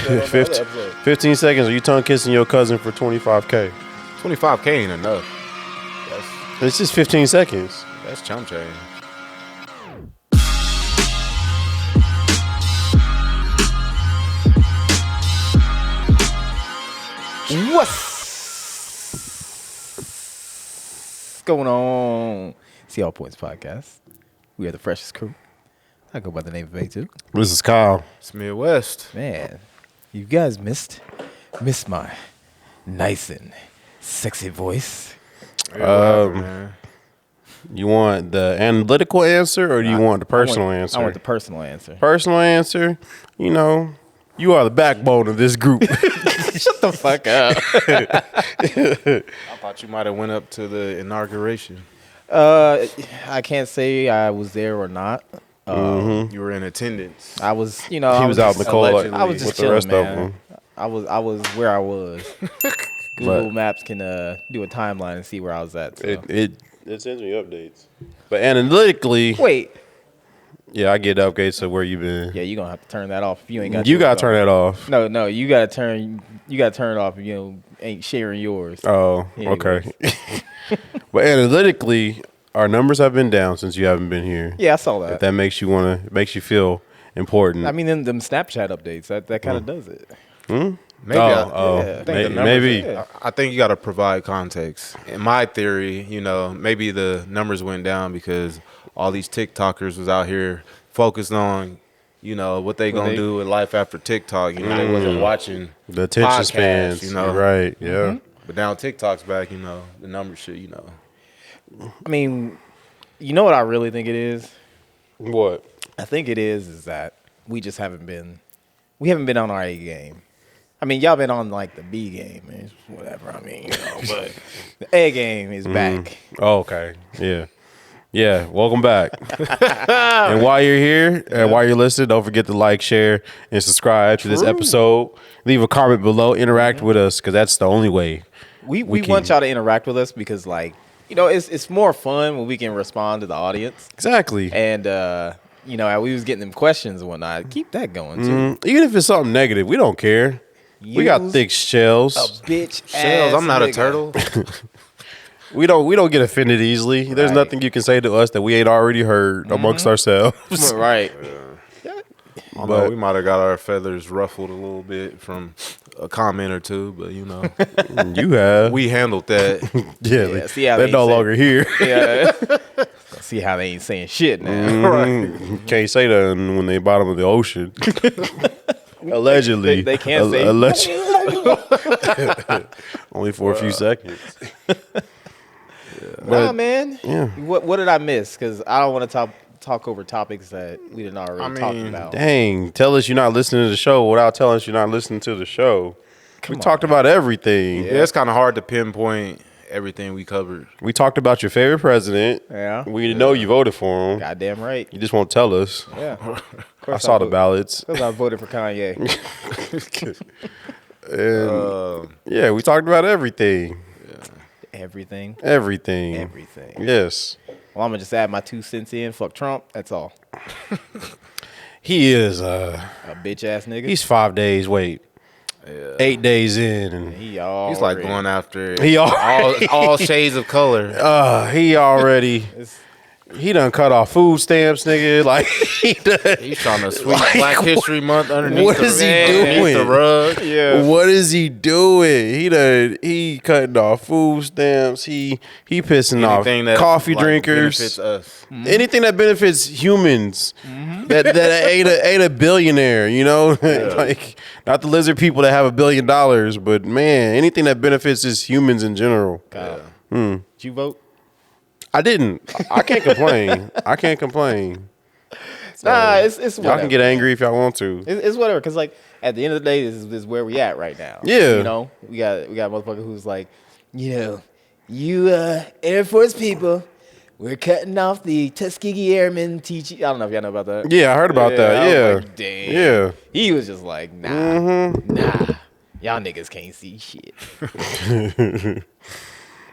said on the other episode. 15 seconds. Are you tongue kissing your cousin for $25K? $25K ain't enough. It's just 15 seconds. That's chump change. What's going on? See All Points Podcast. We are the freshest crew. I go by the name of A2. This is Kyle. It's Midwest. Man, you guys missed my nice and sexy voice. Man. You want the analytical answer or do you want the personal answer? I want the personal answer. Personal answer, you know, you are the backbone of this group. Shut the fuck up. I thought you might have went up to the inauguration. I can't say I was there or not. You were in attendance. I was, you know, He was out in the cold allegedly I was just with the chilling, rest man. of them. I was where I was. Google Maps can do a timeline and see where I was at. So. It sends me updates. But analytically, Wait. yeah, I get updates of where you've been. Yeah, you're gonna have to turn that off if you ain't got. You yours gotta off. turn that off. No, you gotta turn it off if you ain't sharing yours. Oh, okay. But analytically, our numbers have been down since you haven't been here. Yeah, I saw If that. that makes you feel important. I mean, them Snapchat updates that kind of does it. Maybe. yeah. Maybe. I think you got to provide context. In my theory, you know, maybe the numbers went down because all these TikTokers was out here focused on, you know, what they gonna do with life after TikTok. You know, they wasn't watching The attention podcasts, spans, you know. right? Yeah. But now TikTok's back, you know, the numbers shit, you know. I mean, you know what I really think it is? What? I think it is that we just haven't been on our A game. I mean, y'all been on like the B game, and whatever. I mean, you know, but the A game is back. Oh, okay. Yeah. Yeah. Welcome back. And while you're here and while you're listening, don't forget to like, share, and subscribe to this episode. Leave a comment below. Interact with us because that's the only way. We want y'all to interact with us because, like, you know, it's more fun when we can respond to the audience. Exactly. And you know, we was getting them questions and whatnot. Keep that going too. Even if it's something negative, we don't care. We got Use thick shells. a bitch. Shells, I'm not a turtle. We don't get offended easily. There's Right. nothing you can say to us that we ain't already heard amongst ourselves. Right. Although we might have got our feathers ruffled a little bit from a comment or two, but you know, You have. we handled that. yeah, see how they're they no say- longer here. Yeah. See how they ain't saying shit now. Can't say that when they bottom of the ocean. Allegedly. They can't say- Only for a few seconds. Nah, man. yeah. What did I miss? Because I don't want to talk over topics that we didn't already talk about. Dang, tell us you're not listening to the show without telling us you're not listening to the show. We talked about everything. Yeah, it's kind of hard to pinpoint everything we covered. We talked about your favorite president. Yeah. We know you voted for him. Goddamn right. You just won't tell us. Yeah. I saw the ballots. Because I voted for Kanye. Yeah, we talked about everything. Everything. Everything. Everything. Yes. Well, I'm going to just add my 2 cents in. Fuck Trump. That's all. He is A bitch ass nigga. he's 5 days, 8 days in, and He's He's like going after He all shades of color. he already he done cut off food stamps, nigga. Like he done, He's trying to sweep Black History Month underneath what the, is he underneath doing? the rug. Yeah. What is he doing? He cutting off food stamps. He pissing Anything off that coffee like, drinkers. benefits us. Anything that benefits humans that ain't a billionaire, you know, like not the lizard people that have $1 billion, but man, anything that benefits just humans in general. Did you vote? I didn't. I can't complain. I can't complain. Nah, it's whatever. Y'all can get angry if y'all want to. It's whatever, because like at the end of the day, this is where we at right now. Yeah. You know, we got a motherfucker who's like, you know, you Air Force people, we're cutting off the Tuskegee Airmen teaching. I don't know if y'all know about that. Yeah, I heard about that. I was Yeah. like, damn. Yeah. He was just like, nah, y'all niggas can't see shit.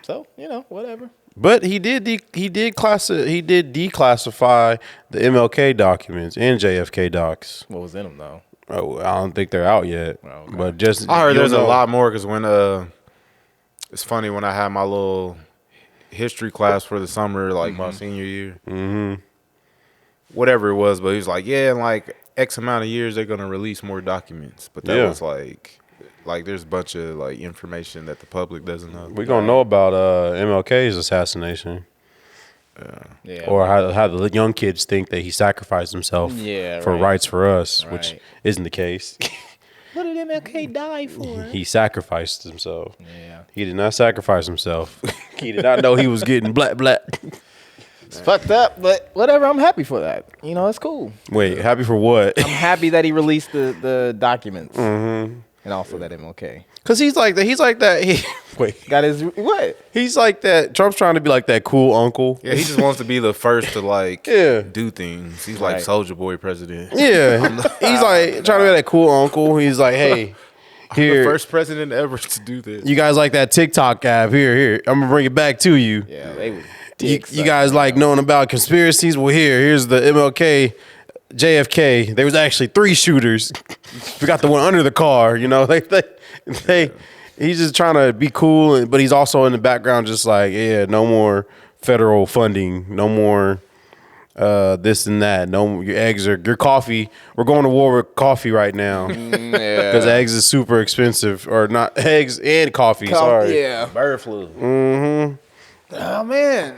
So, you know, whatever. But he did declassify the MLK documents and JFK docs. What was in them though? Oh, I don't think they're out yet. Oh, okay. But just I heard you'll there's a know. lot more because when it's funny when I had my little history class for the summer, like my senior year, whatever it was, but he was like, yeah, in like X amount of years they're gonna release more documents, but that Yeah. was like there's a bunch of like information that the public doesn't know. We're gonna know about MLK's assassination. Yeah. Or how the young kids think that he sacrificed himself Yeah, for right. rights for us, which Right. isn't the case. What did MLK die for? He sacrificed himself. Yeah. He did not sacrifice himself. He did not know he was getting black. It's fucked up, but whatever. I'm happy for that. You know, it's cool. Wait, happy for what? I'm happy that he released the documents. And also that MLK Because he's like that. Wait, got his what? he's like that. Trump's trying to be like that cool uncle. Yeah, he just wants to be the first to like Yeah. do things. He's like Right. Soldier Boy president. Yeah, he's like trying to be that cool uncle. He's like, hey, The here, first president ever to do this. you guys like that TikTok app? Here, I'm gonna bring it back to you. Yeah, they was You, dicks. you guys like knowing about conspiracies? Well, here's the MLK, JFK. There was actually 3 shooters. Forgot the one under the car. You know, they. He's just trying to be cool, but he's also in the background, just like, yeah, no more federal funding, no more this and that. No, your coffee. We're going to war with coffee right now because eggs is super expensive, or not eggs and coffee. Sorry, Yeah. Bird flu. Oh man,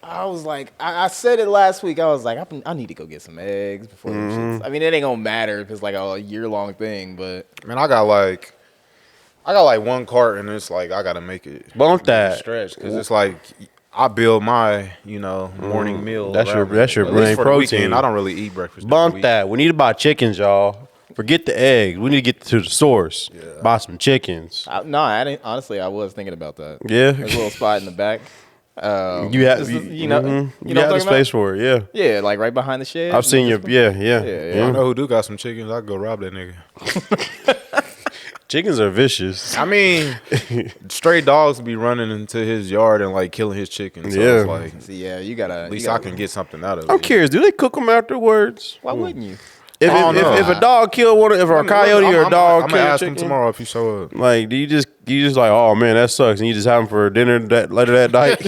I was like, I said it last week. I was like, I need to go get some eggs before them shits. I mean, it ain't gonna matter if it's like a year-long thing, but Man, I got like one cart and it's like I gotta make it Bump that. stretch because it's like I build my morning meal. That's around your- that's your it. At least main for the protein. weekend, I don't really eat breakfast. during the Bump week. that. We need to buy chickens, y'all. Forget the eggs. We need to get to the source. Buy some chickens. I didn't. Honestly, I was thinking about that. Yeah. There's a little spot in the back. You have this is- you, you know, mhm. you You know have what the I'm talking space for it. Yeah, Yeah, like right behind the shed. I've seen your. Yeah. Yeah. I know who do got some chickens. I go rob that nigga. Chickens are vicious. I mean, stray dogs be running into his yard and like killing his chickens. So Yeah. it's like See, yeah, you gotta. at least I can get something out of it. I'm curious. Do they cook them afterwards? Why wouldn't you? If, I don't know. if a dog kill one, if a coyote or a dog I'm kill gonna a ask him chicken, tomorrow if you show up. like, do you just like, oh man, that sucks, and you just have them for dinner later that night?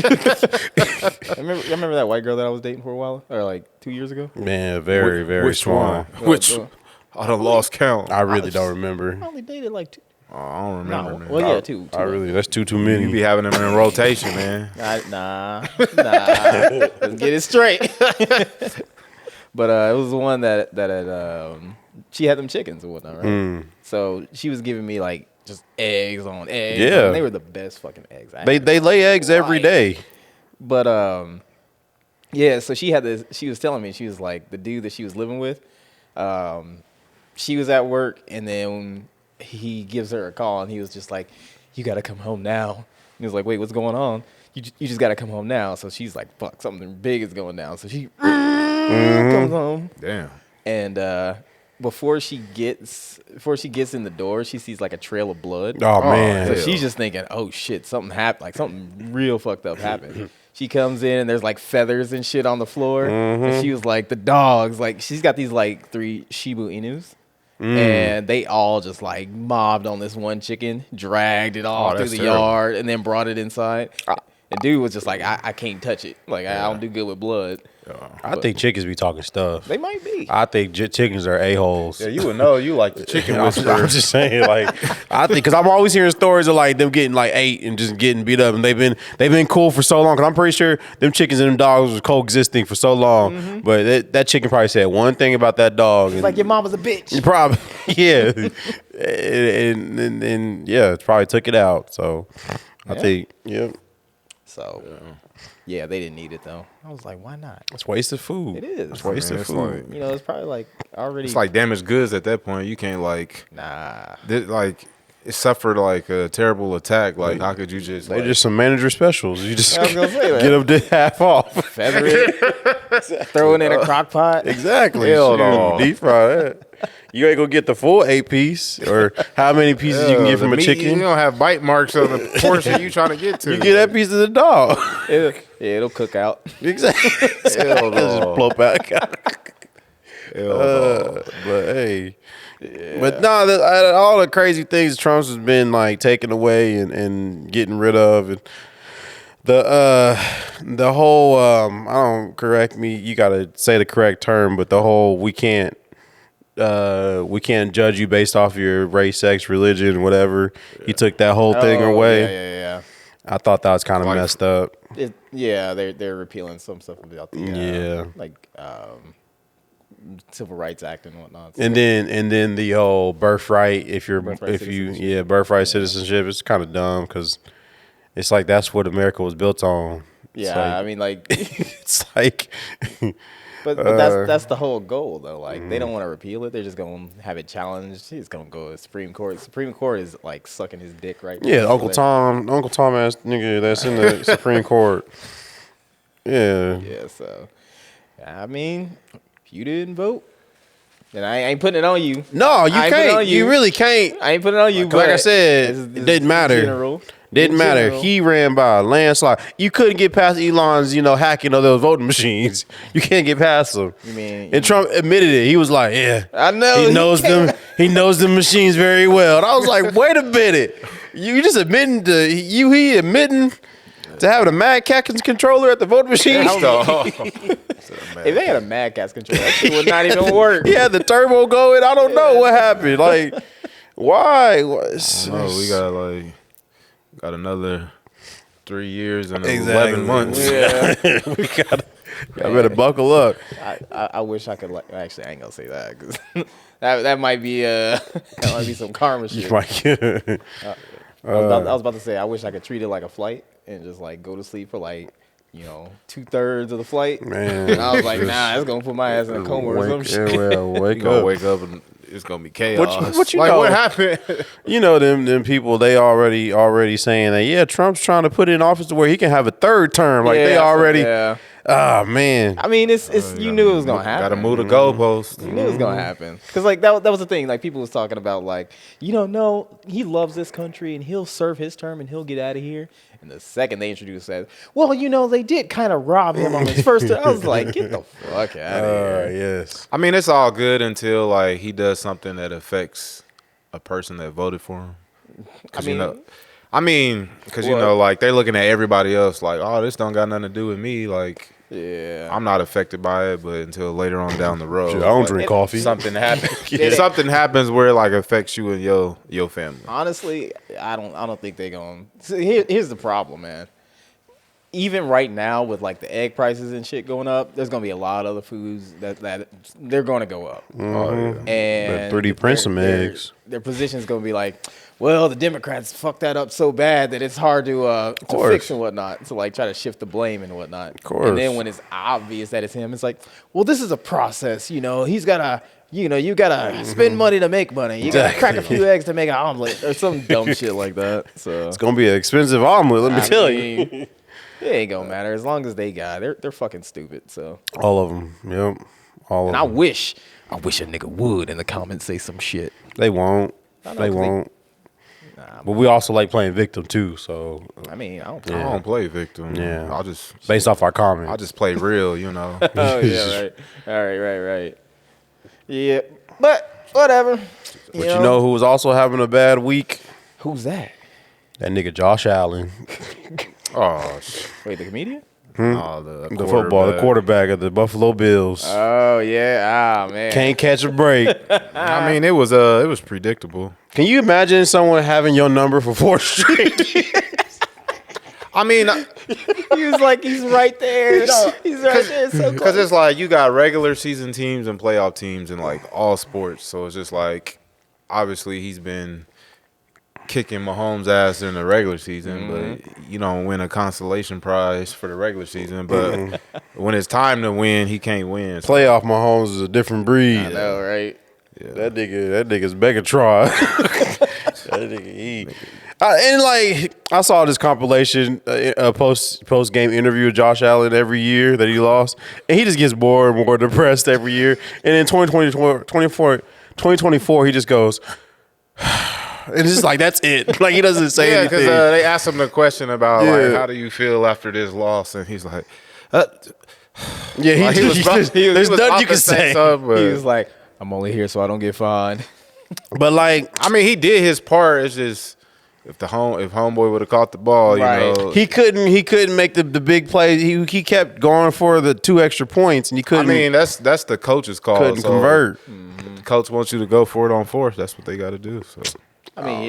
Remember that white girl that I was dating for a while, or like 2 years ago? Man, very very Which strong. one? Which I done lost count. I really don't remember. I only dated like two. Oh, I don't remember. No, man. well, yeah, two. I really, that's too You many. be having them in rotation, man. Nah. Let's get it straight. But it was the one that had she had them chickens and whatnot, right? So she was giving me like just eggs on eggs. Yeah. and they were the best fucking eggs. I They lay eggs every Right. day. But yeah. So she had this. She was telling me she was like the dude that she was living with. She was at work and then he gives her a call and he was just like, "You got to come home now." And he was like, "Wait, what's going on?" You just got to come home now. So she's like, "Fuck, something big is going down." So she comes home. Damn. And before she gets in the door, she sees like a trail of blood. Oh man, So hell. she's just thinking, "Oh shit, something happened. Like something real fucked up happened." She comes in and there's like feathers and shit on the floor. And she was like, "The dogs, like she's got these like 3 Shiba Inus." And they all just like mobbed on this one chicken, dragged it all through that's the terrible. yard, and then brought it inside. And dude was just like, I can't touch it. Like I don't do good with blood. I think chickens be talking stuff. They might be. I think chickens are a-holes. Yeah, you would know. You like the chicken I'm whisperer. just saying, like, I think because I'm always hearing stories of like them getting like ate and just getting beat up, and they've been cool for so long. Because I'm pretty sure them chickens and them dogs was coexisting for so long. But that chicken probably said one thing about that dog. It's like your mom was a bitch. Probably, yeah, and yeah, it probably took it out. So I think, yeah, So, yeah, they didn't need it though. I was like, why not? it's wasted food. It is. It's wasted Man, it's food. like- You know, it's probably like already. It's like damaged goods at that point. You can't like nah. like it suffered like a terrible attack. Like how could you just They're like, just some manager specials. You just I was gonna say that. get them to half off. Feather it, throw it in a crock pot. Exactly. Hell Shoot, no. Deep fry that. You ain't gonna get the full 8-piece or how many pieces you can get the from a meat, chicken. You don't have bite marks on the portion you trying to get to. You get that piece of the dog. It'll cook out. Exactly. Hell Just no. blow back. Hell no. But hey, But no, all the crazy things Trump's has been like taken away and getting rid of, and the whole I don't correct me. You got to say the correct term, but the whole we can't judge you based off your race, sex, religion, whatever. He took that whole thing away. Yeah. I thought that was kind of messed up. They're repealing some stuff about the Civil Rights Act and whatnot. So. And then the whole birthright. Birthright citizenship. It's kind of dumb because it's like that's what America was built on. Yeah, I mean, like it's like. But that's the whole goal, though. Like, they don't want to repeal it. They're just going to have it challenged. It's going to go to Supreme Court. Supreme Court is, like, sucking his dick right now. Yeah, Uncle Tom ass nigga that's in the Supreme Court. Yeah. Yeah, so, I mean, if you didn't vote, then I ain't putting it on you. No, you can't. You really can't. I ain't putting it on you. Like I said, it didn't matter. Didn't matter. He ran by a landslide. You couldn't get past Elon's, hacking of those voting machines. You can't get past them. And Trump admitted it. He was like, "Yeah, I know. He knows them. He knows the machines very well." And I was like, "Wait a minute. You just admitting he admitting to having a Mad Cat's controller at the voting machine?" If they had a Mad Cat's controller, that shit would not even work. He had the turbo going. I don't know what happened. Like, why? No, we got another 3 years and 11 months. Yeah. I better buckle up. I wish I could. Actually, I ain't gonna say that because that might be some karma shit. I was about to say I wish I could treat it like a flight and just like go to sleep for 2/3 of the flight. Man, and I was like, nah, it's gonna put my ass in a coma or some shit. Wake up and it's gonna be chaos. What happened? Them people, they already saying that Trump's trying to put in office to where he can have a third term. Like they already. Yeah. Oh man. I mean, it's you knew it was gonna happen. Got to move the goalposts. You knew it was gonna happen because that was the thing. Like people was talking about no, he loves this country and he'll serve his term and he'll get out of here. And the second they introduced that, they did kind of rob him on his first term. I was like, get the fuck out of here. Yes. I mean, it's all good until he does something that affects a person that voted for him. Because they're looking at everybody else like, oh, this don't got nothing to do with me. Like, I'm not affected by it, but until later on down the road, I don't drink coffee. Something happens. Something happens where it affects you and your family. Honestly, I don't think they're going. Here's the problem, man. Even right now with the egg prices and shit going up, there's gonna be a lot of other foods that they're gonna go up. Mm-hmm. And 3D print some eggs. Their position's gonna be the Democrats fucked that up so bad that it's hard to fix and whatnot. So try to shift the blame and whatnot. Of course. And then when it's obvious that it's him, it's this is a process. He's gotta. You gotta spend money to make money. You gotta crack a few eggs to make an omelet or some dumb shit like that. So it's gonna be an expensive omelet. Let me tell you. It ain't gonna matter as long as they got it. They're fucking stupid. So all of them, yep, all of them. I wish a nigga would in the comments say some shit. They won't. They won't. But we also like playing victim too. So I don't play victim. Yeah, I'll just based off our comments. I'll just play real. Oh yeah, right. Right. Yeah, but whatever. But you know who was also having a bad week? Who's that? That nigga Josh Allen. Oh, wait, the comedian? Oh, the quarterback of the Buffalo Bills. Oh yeah, man, can't catch a break. I mean, it was predictable. Can you imagine someone having your number for 4 straight years? I mean, he was he's right there. He's right there. So because it's you got regular season teams and playoff teams in all sports, so it's just obviously he's been kicking Mahomes' ass in the regular season, but you don't win a consolation prize for the regular season. But when it's time to win, he can't win. So. Playoff Mahomes is a different breed. I know, right? Yeah. That nigga's Megatron. That nigga, and I saw this compilation, post game interview with Josh Allen every year that he lost, and he just gets more and more depressed every year. And in 2024, he just goes. And it's just that's it. He doesn't say anything. Yeah, because they asked him the question about how do you feel after this loss, and he's like, there's nothing you can say. He was like, I'm only here so I don't get fined. But like, I mean, he did his part. It's just if homeboy would have caught the ball, Right. you know, he couldn't make the big play. He kept going for the 2 extra points, and he I couldn't. mean, that's the coach's call. couldn't so convert. The coach wants you to go for it on fourth. That's what they got to do. So I mean,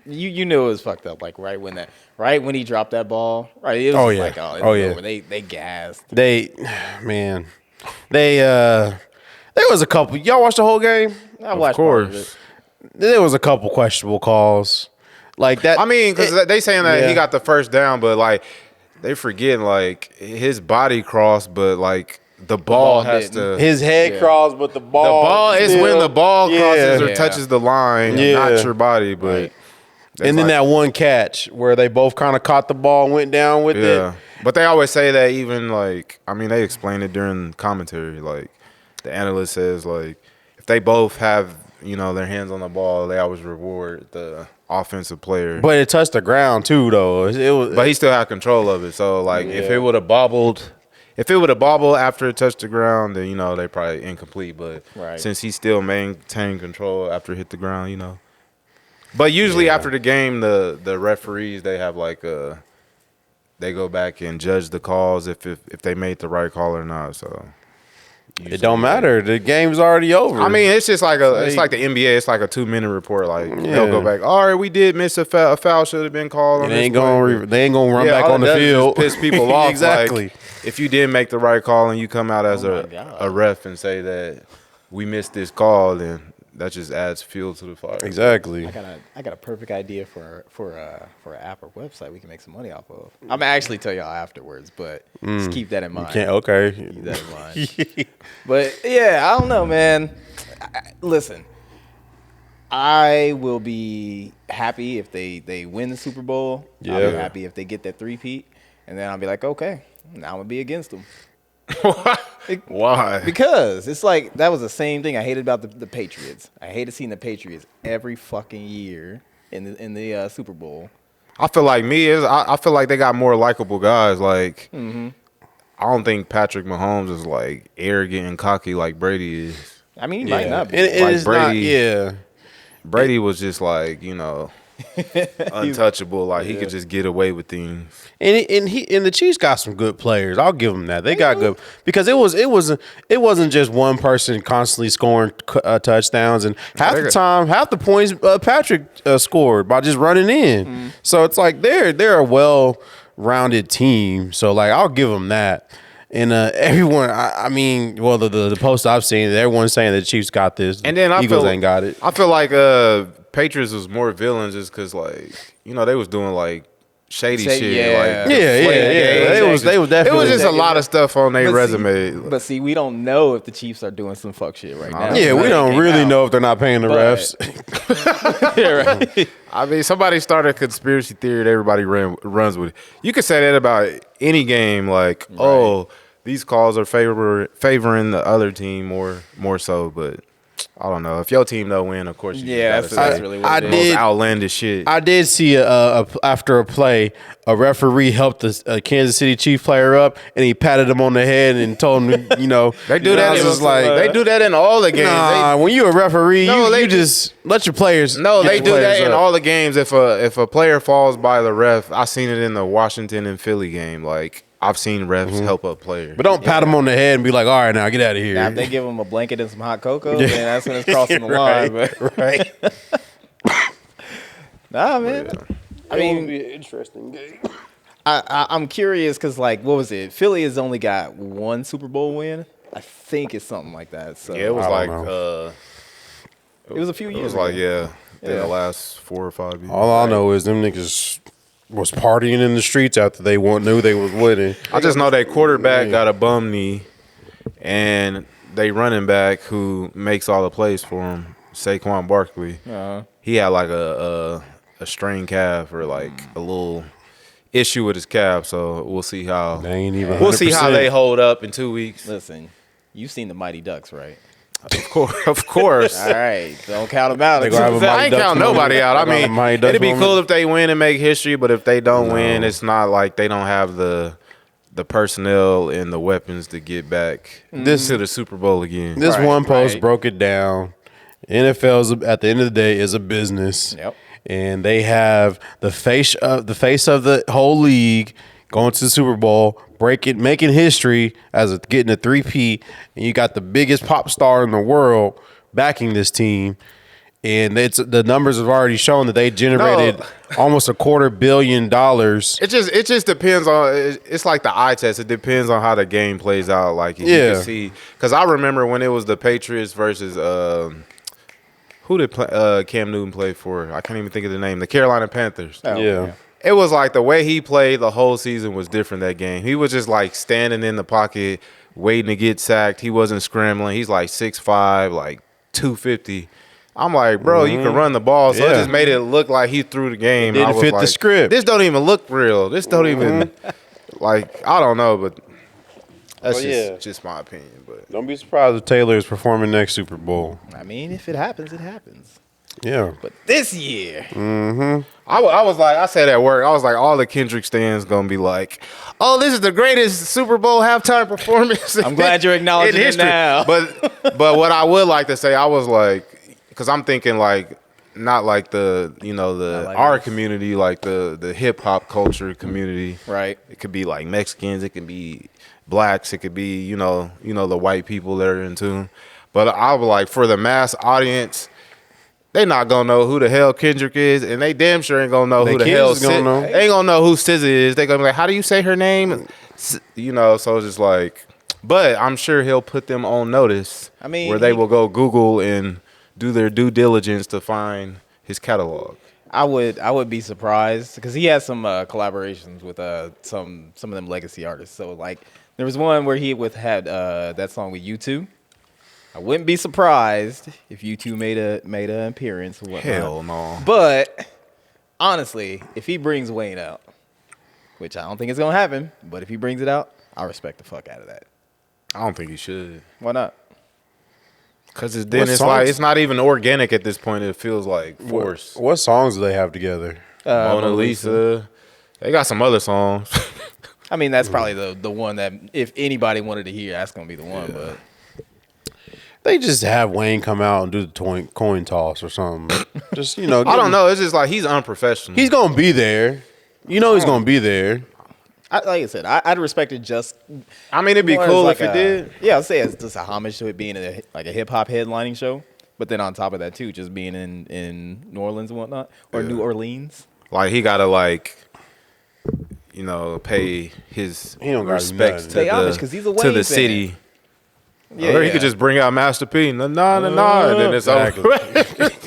you knew it was fucked up. Like right when he dropped that ball, right? It was Oh, just yeah. like, oh, it's Oh, yeah. over. They gassed. There was a couple. Y'all watched the whole game? I watched of part of course. it. There was a couple questionable calls like that. I mean, because they saying that yeah. he got the first down, but like they forgetting like his body crossed, but like the ball has didn't. to. his head Yeah. crossed, but the The ball. ball is when still- the ball crosses or Yeah. touches the line, Yeah. not your body. But Right. And then that one catch where they both kind of caught the ball and went down with yeah. it. But they always say that even like I mean they explain it during commentary. Like the analyst says like if they both have their hands on the ball, they always reward the offensive player. But it touched the ground too, though. It was. But he still had control of it. So like if Yeah. it would have bobbled after it touched the ground, then they probably incomplete. But Right. since he still maintained control after it hit the ground, But usually after the game, the referees they have like they go back and judge the calls if they made the right call or not. So it don't matter. The game's already over. I mean, it's just like it's like the NBA. It's like a 2-minute report. Like Yeah. they'll go back. All right, we did miss a foul. A foul should have been called. On they this ain't play." gonna run back all on it the does is field. just piss people off. Exactly. Like, if you did make the right call and you come out as Oh my God. a ref and say that we missed this call, then that just adds fuel to the fire. Exactly. I got a perfect idea for an app or website we can make some money off of. I'm gonna actually tell y'all afterwards, but just keep that in mind. Okay. Keep that in mind. But yeah, I don't know, man. Listen, I will be happy if they win the Super Bowl. I'll Yeah. be happy if they get that three-peat, and then I'll be like, okay, now I'm gonna be against them. Why? Because it's like that was the same thing I hated about the Patriots. I hated seeing the Patriots every fucking year in the Super Bowl. I feel like I feel like they got more likable guys. Like Mm-hmm. I don't think Patrick Mahomes is like arrogant and cocky like Brady is. I mean, he might not be. It Like is not. Brady. Yeah. Brady was just like untouchable. Like he could just get away with things. And the Chiefs got some good players. I'll give them that. They got good because it wasn't just one person constantly scoring touchdowns, and half the points Patrick scored by just running in. So it's like they're a well-rounded team. So like I'll give them that. And everyone, I mean, well, the post I've seen, everyone's saying the Chiefs got this. And then Eagles ain't got it. I feel like Patriots was more villains just because like they was doing like shady shit. Yeah. Like Yeah. They was it definitely. was just a lot of stuff on their But see- resume. But see, we don't know if the Chiefs are doing some fuck shit right now. Yeah, we Right. don't Came really out. know if they're not paying the But- refs. Yeah, right. I mean, somebody started a conspiracy theory that everybody runs with. You could say that about any game. Like, oh, these calls are favoring the other team more so. But I don't know. If your team don't win, of course you Yeah, just that's gotta say really the what I it is. most did- outlandish shit. I did see after a play, a referee helped a Kansas City Chief player up, and he patted him on the head and told him, They do that. I was just like, They do that in all the games. nah. When you a referee, No, you they just let your players. No, get they the do that players in up. all the games. If a player falls by the ref, I seen it in the Washington and Philly game. Like I've seen refs help up players. But don't pat him on the head and be like, all right, now get out of here. Now, if they give him a blanket and some hot cocoa, then that's when it's crossing the line. But right. nah, man. I mean, be an interesting game. I'm curious because, like, what was it? Philly has only got one Super Bowl win. I think it's something like that. So yeah, it was I like don't it was a few years. it was like ago. the last 4 or 5 years. All I know is them niggas was partying in the streets after they knew they was winning. I just know that quarterback got a bum knee, and they running back who makes all the plays for him, Saquon Barkley. He had like a strained calf or like a little issue with his calf. So we'll see how They ain't even. we'll see how 100%. they hold up in 2 weeks. Listen, you've seen the Mighty Ducks, right? Of course. All right, don't count them out. They gonna have a I Mighty ain't Ducks counting moment. nobody out. I They gonna have a Mighty mean, Ducks it'd be moment. cool if they win and make history, but if they don't win, it's not like they don't have the personnel and the weapons to get back to the Super Bowl again. This Right, one post right. broke it down. NFL at the end of the day is a business. Yep. And they have the face of the whole league going to the Super Bowl, making history getting a 3-peat, and you got the biggest pop star in the world backing this team. And the numbers have already shown that they generated almost $250 million. It just depends on. It's like the eye test. It depends on how the game plays out. Like if you can see, because I remember when it was the Patriots versus who did Cam Newton play for? I can't even think of the name. The Carolina Panthers. Oh, Yeah. It was like the way he played the whole season was different that game. He was just like standing in the pocket, waiting to get sacked. He wasn't scrambling. He's like 6'5", like 250. I'm like, bro, you can run the ball. So it just made it look like he threw the game. Didn't I was fit like, the script. This don't even look real. This don't even like, I don't know, but that's just my opinion. But Don't be surprised if Taylor is performing next Super Bowl. I mean, if it happens, it happens. Yeah. But this year, I was like, I said at work, I was like, all the Kendrick stands gonna be like, oh, this is the greatest Super Bowl halftime performance. I'm glad you're acknowledging in it history. now. But what I would like to say, I was like, because I'm thinking like, not like the like our us. community, like the hip hop culture community. right? It could be like Mexicans, it could be blacks, it could be you know the white people that are in tune. But I was like, for the mass audience, they not gonna know who the hell Kendrick is, and they damn sure ain't gonna know They who the kids hell gonna know. They ain't gonna know who SZA is. They gonna be like, how do you say her name? So it's just like, but I'm sure he'll put them on notice. I mean, where they will go Google and do their due diligence to find his catalog. I would be surprised because he has some collaborations with some of them legacy artists. So like there was one where he had that song with U2. I wouldn't be surprised if U2 made an appearance or whatnot. Hell no. But honestly, if he brings Wayne out, which I don't think it's gonna happen, but if he brings it out, I respect the fuck out of that. I don't think he should. Why not? Because it's What like songs? it's not even organic at this point. It feels like forced. What songs do they have together? Mona Lisa. They got some other songs. I mean, that's probably the one that if anybody wanted to hear, that's gonna be the one. But They just have Wayne come out and do the coin toss or something. Just I don't know. It's just like he's unprofessional. He's gonna be there. He's gonna be there. like I said, I'd respect it just. I mean, it'd be more as cool like if it did. Yeah, I'd say it's just a homage to it being a hip hop headlining show. But then on top of that too, just being in New Orleans and whatnot, or New Orleans. Like he gotta pay his He don't gotta respects do to Pay homage 'cause he's a to Wayne the fan. city. Yeah, Or he could just bring out Master P, and then it's over.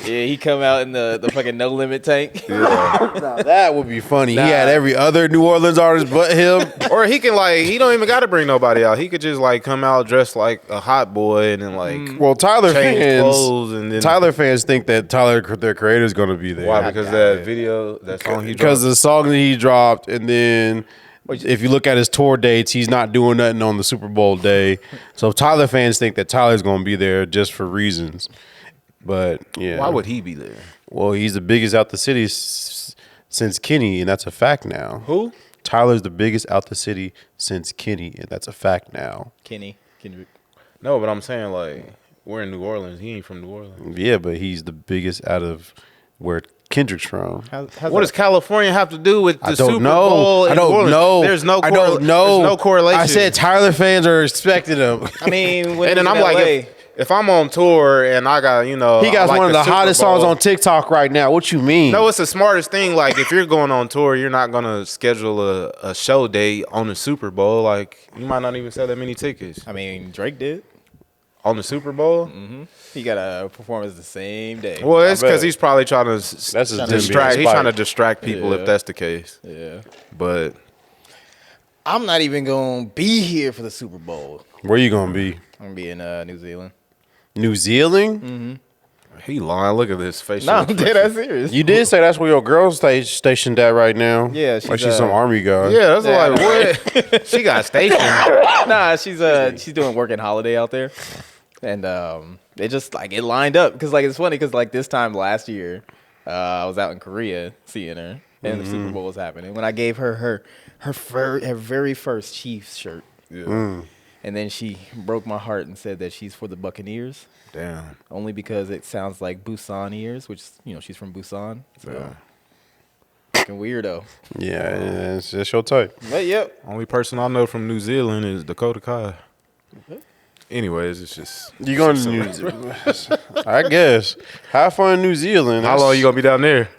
yeah, he come out in the fucking No Limit tank. That would be funny. He had every other New Orleans artist but him. Or he can he don't even got to bring nobody out. He could just come out dressed like a hot boy and then Well, Tyler change clothes and then fans think that their creator, is going to be there. why? Because that video, that song he Because dropped. the song that he dropped, and then if you look at his tour dates, he's not doing nothing on the Super Bowl day. So Tyler fans think that Tyler's going to be there just for reasons. But yeah, Why would he be there? Well, he's the biggest out the city since Kenny, and that's a fact now. Who? Tyler's the biggest out the city since Kenny, and that's a fact now. Kendrick. No, but I'm saying we're in New Orleans. He ain't from New Orleans. Yeah, but he's the biggest out of where Kendrick's from. What does California have to do with the I don't Super know. Bowl? I in don't New Orleans? know. There's no. I don't know. There's no correlation. I said Tyler fans are expecting him. I mean, when And then he's I'm in like, LA, if I'm on tour and I got He got one of the hottest songs on TikTok right now. What you mean? No, it's the smartest thing. Like, if you're going on tour, you're not gonna schedule a show date on the Super Bowl. Like, you might not even sell that many tickets I mean, Drake did. on the Super Bowl. He got a performance the same day. Well, it's bet. because he's probably trying to That's his distract. He's spike. trying to distract people Yeah. if that's the case. Yeah. But I'm not even gonna be here for the Super Bowl. Where you gonna be? I'm gonna be in New Zealand. New Zealand? he lying. Look at this face. No, I'm dead ass serious. You did say that's where your girl's stationed at right now. Yeah, like she's, she's some army guy. Yeah, that's Yeah, like what? She got stationed. Nah, she's doing working holiday out there, and it just it lined up because it's funny because this time last year, I was out in Korea seeing her, and the Super Bowl was happening. When I gave her her very first Chiefs shirt, And then she broke my heart and said that she's for the Buccaneers, Damn. only because it sounds like Busan ears, which, she's from Busan. So, Yeah. fucking weirdo. Yeah, it's your type. But, yep. Only person I know from New Zealand is Dakota Kai. Anyways, it's just. You going to New Zealand? I guess. Have fun in New Zealand. How long you gonna be down there?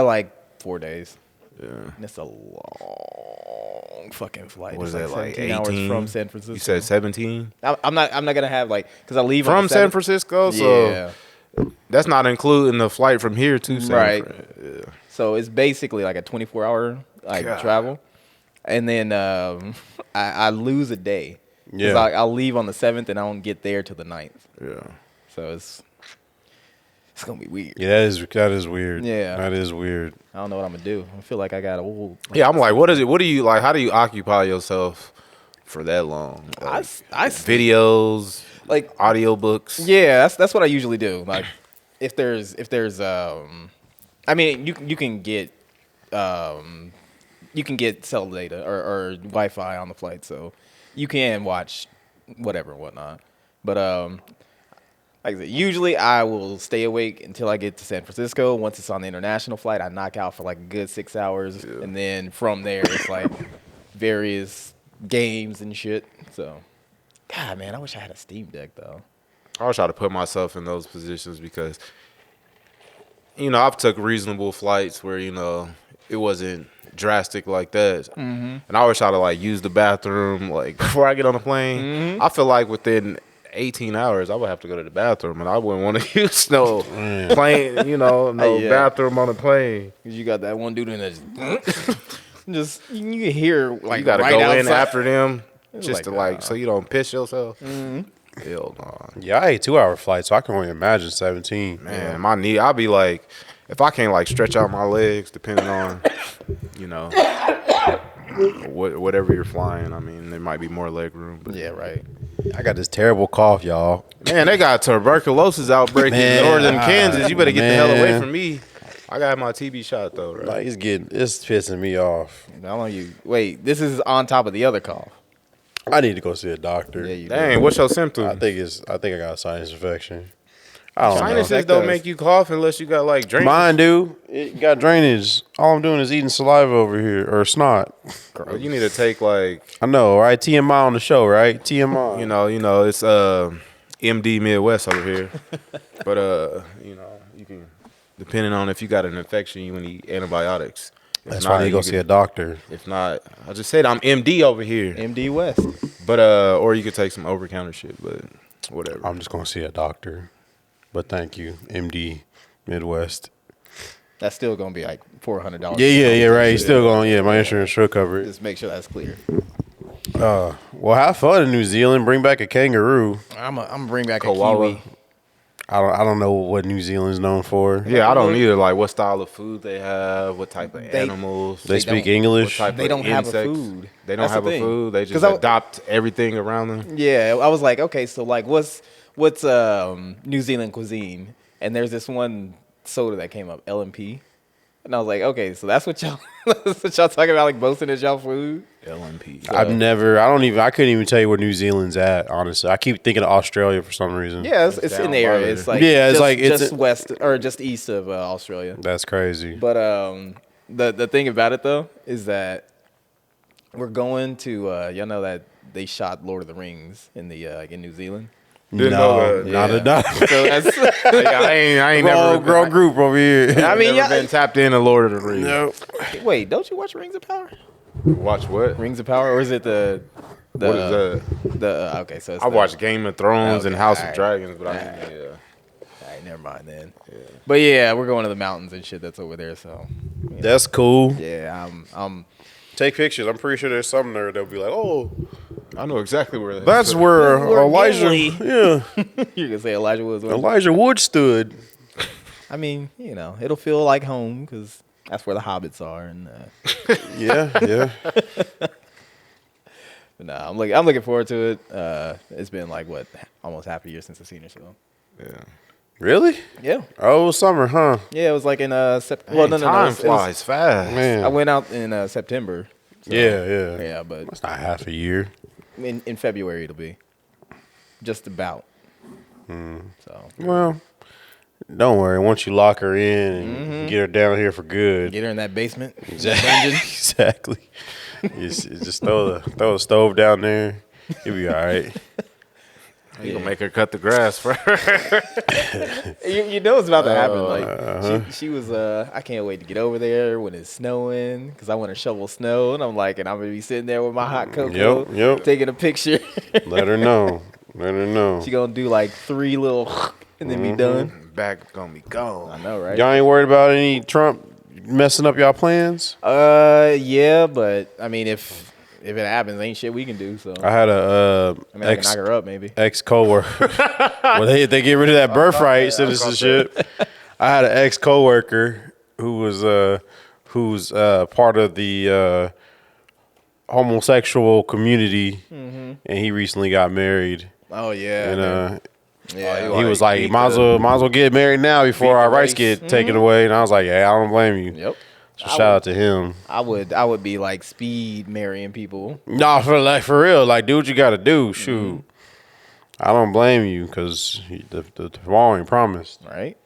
Like 4 days. Yeah. And it's a long fucking flight. What is It's that, like 17 hours 18? from San Francisco. You said 17 I'm not gonna have because I leave on from the San 7th. Francisco. So Yeah. that's not including the flight from here to San Right. Fran. Yeah. So it's basically like a 24-hour God. travel, and then I lose a day. 'Cause Yeah. I'll leave on the 7th and I won't get there till the 9th. Yeah. So it's gonna be weird. Yeah, that is weird. Yeah. That is weird. I don't know what I'm gonna do. I feel like I got old. Yeah, I'm like, what is it? What do you like? How do you occupy yourself for that long? Like, I videos, like audiobooks. yeah, that's what I usually do. Like if there's I mean you can get cell data or Wi-Fi on the flight, so you can watch whatever and whatnot. But like I said, usually I will stay awake until I get to San Francisco. Once it's on the international flight, I knock out for like a good 6 hours, and then from there it's like various games and shit. So, God, man, I wish I had a Steam Deck though. I always try to put myself in those positions because, I've took reasonable flights where, it wasn't drastic like that. Mm-hmm. And I always try to like use the bathroom like before I get on the plane. Mm-hmm. I feel like within 18 hours I would have to go to the bathroom, and I wouldn't want to use no plane, Yeah. bathroom on a plane. Cause you got that one dude in there, just you can hear like You got to right go outside. in after them It's just like, to so you don't piss yourself. Mm-hmm. Hell no. Yeah, I ate 2-hour flights, so I can only imagine 17. Man, my knee, I'll be like, if I can't like stretch out my legs, depending on, whatever you're flying. I mean, there might be more leg room. But Yeah, right. I got this terrible cough, y'all. man, they got tuberculosis outbreak Man, in northern Kansas. You better get the hell away man. from me. I got my TB shot though, right? Like, it's pissing me off. How long you wait? This is on top of the other cough. I need to go see a doctor. Yeah, you Dang, what's your symptom? I think I got a sinus infection. I don't Sinuses know. don't make you cough unless you got like drainage. Mine do. It got drainage. All I'm doing is eating saliva over here or snot. Bro, you need to take like, I know, right? TMI on the show, right? TMI. it's MD Midwest over here. But you can, depending on if you got an infection, you need antibiotics. If That's not, why I need to go you see can- a doctor. If not, I just said I'm MD over here. MD West. But or you could take some over counter shit, but whatever. I'm just going to see a doctor. But thank you, MD Midwest. That's still gonna be like $400. Yeah, right. He's still going, yeah, my insurance should cover it. Just make sure that's clear. Well, have fun in New Zealand. Bring back a kangaroo. I'm gonna bring back Koala. a kiwi. I don't know what New Zealand's known for. Yeah, I don't either. Like what style of food they have, what type of They- animals. They speak don't- English. what type They of don't have a insects. food. They don't That's have the a thing. food. They 'Cause just adopt everything around them. Yeah, I was like, okay, so like, what's New Zealand cuisine? And there's this one soda that came up, LMP, and I was like, okay, so that's what y'all talking about, like boasting as y'all food. LMP. I couldn't even tell you where New Zealand's at, honestly. I keep thinking of Australia for some reason. Yeah, it's in down the area. by It's there. like Yeah, it's just, like- it's just a- west or just east of Australia. That's crazy. But the thing about it though is that we're going to y'all know that they shot Lord of the Rings in the in New Zealand. Didn't No, know that. not Yeah. enough. So that's Yeah, I ain't never Grow group over here. I mean, never been tapped into Lord of the Rings. No. wait, don't you watch Rings of Power? Watch what? Rings of Power, or is it the What is that? okay, so it's I the- watched Game of Thrones and Okay, House alright. of Dragons, but I mean, Alright. yeah. All right, never mind then. But yeah, we're going to the mountains and shit that's over there. So That's cool. yeah, I'm Take pictures. I'm pretty sure there's some there that'll be like, oh, I know exactly where that's where Where Elijah, Gimli- yeah, you're gonna say Elijah Woods. Elijah Wood stood. I mean, it'll feel like home because that's where the hobbits are. And Yeah. I'm looking forward to it. It's been like almost half a year since I've seen it. So Yeah. Really? yeah, Oh, summer, huh? yeah, it was like in September. Well, Well, no, time it was- flies fast. Man. I went out in September. So, Yeah. yeah, but That's not half a year. in February it'll be. Just about. So Well, don't worry. Once you lock her in and get her down here for good, get her in that basement. exactly. Just throw the stove down there. You'll be all right. You gonna make her cut the grass for her. You know it's about to happen. Like she was. I can't wait to get over there when it's snowing because I want to shovel snow, and I'm gonna be sitting there with my hot cocoa, Yep. taking a picture. Let her know. Let her know. She gonna do like 3 little, and then be done. Back gonna be gone. I know, right? Y'all ain't worried about any Trump messing up y'all plans? Yeah, but I mean, if it happens, ain't shit we can do. So I had a I mean, I can knock her up maybe. ex coworker. Well, they get rid of that birthright citizenship. I had an ex coworker who was who's part of the homosexual community, and he recently got married. Oh yeah, And yeah. he was like, might as well get married now before beat our the rights race. get taken away. And I was like, yeah, I don't blame you. Yep. So shout out to him. I would be like speed marrying people. Nah, for real, like do what you got to do. Shoot, I don't blame you because the tomorrow ain't promised. Right?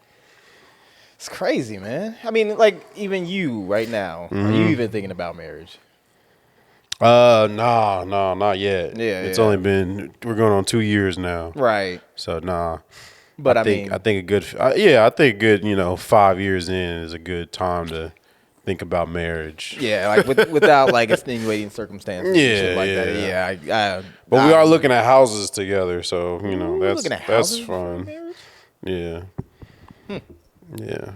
It's crazy, man. I mean, like even you right now, are you even thinking about marriage? Nah, not yet. Yeah, it's yeah. only been we're going on 2 years now. Right. So nah. But I think mean, I think a good I think a good 5 years in is a good time to think about marriage. yeah, like without like extenuating circumstances, and shit like that. Yeah. Yeah, But we are looking at houses together, so that's looking at that's houses for fun. marriage? Yeah. Yeah.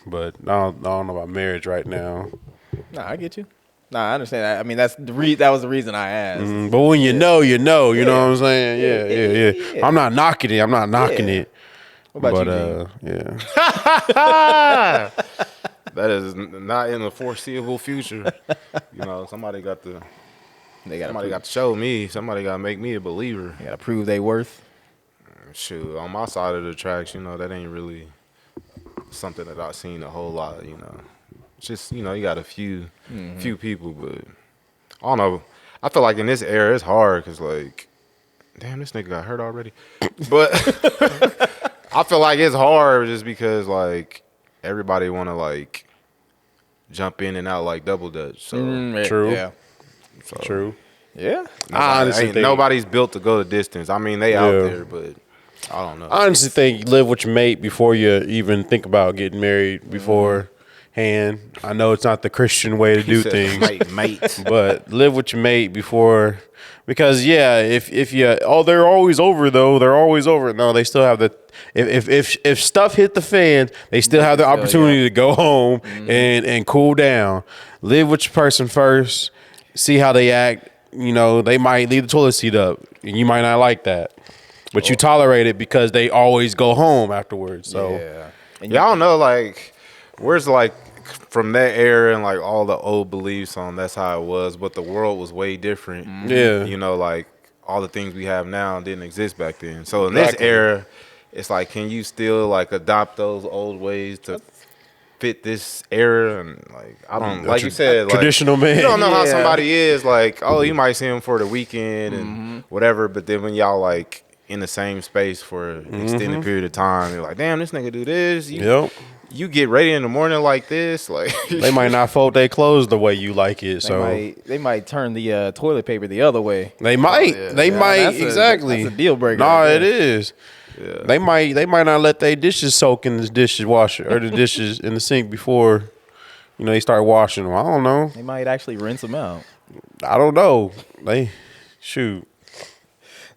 But I don't know about marriage right now. Nah, I get you. Nah, I understand that. I mean, that was the reason I asked. But when you know, you know what I'm saying? Yeah. Yeah. I'm not knocking it. I'm not knocking Yeah. it. What about But you, Gene? yeah. That is not in the foreseeable future. Somebody got to show me. Somebody got to make me a believer. They gotta prove they worth. Shoot, on my side of the tracks, that ain't really something that I've seen a whole lot. Just you got a few people, but I don't know. I feel like in this era it's hard because like, damn, this nigga got hurt already. But I feel like it's hard just because like everybody want to like jump in and out like double dutch. So True. Yeah. True. Yeah. I honestly think nobody's built to go the distance. I mean, they out there, but I don't know. I honestly think you live with your mate before you even think about getting married beforehand. I know it's not the Christian way to do things, mate. but live with your mate before, because if you they're always over though. They're always over. No, they still have the if stuff hit the fan, they still have the opportunity to go home and cool down. Live with your person first. See how they act. They might leave the toilet seat up, and you might not like that. But you tolerate it because they always go home afterwards. So Yeah. And I don't know, like, where's like from that era and like all the old beliefs on that's how it was, but the world was way different. Yeah. Like all the things we have now didn't exist back then. So in this era, it's like, can you still like adopt those old ways to fit this era? And like, I don't, like you said, like, traditional man. you don't know how Yeah. somebody is. Like, oh, you might see him for the weekend and whatever, but then when y'all like in the same space for an extended period of time, you're like, damn, this nigga do this. You get ready in the morning like this, like They might not fold their clothes the way you like it. So they might turn the toilet paper the other way. they might. They might That's exactly. That's a deal breaker. Nah, right it there. is. Yeah. They might not let their dishes soak in the dishwasher or the dishes in the sink before they start washing them. I don't know. They might actually rinse them out. I don't know. They shoot.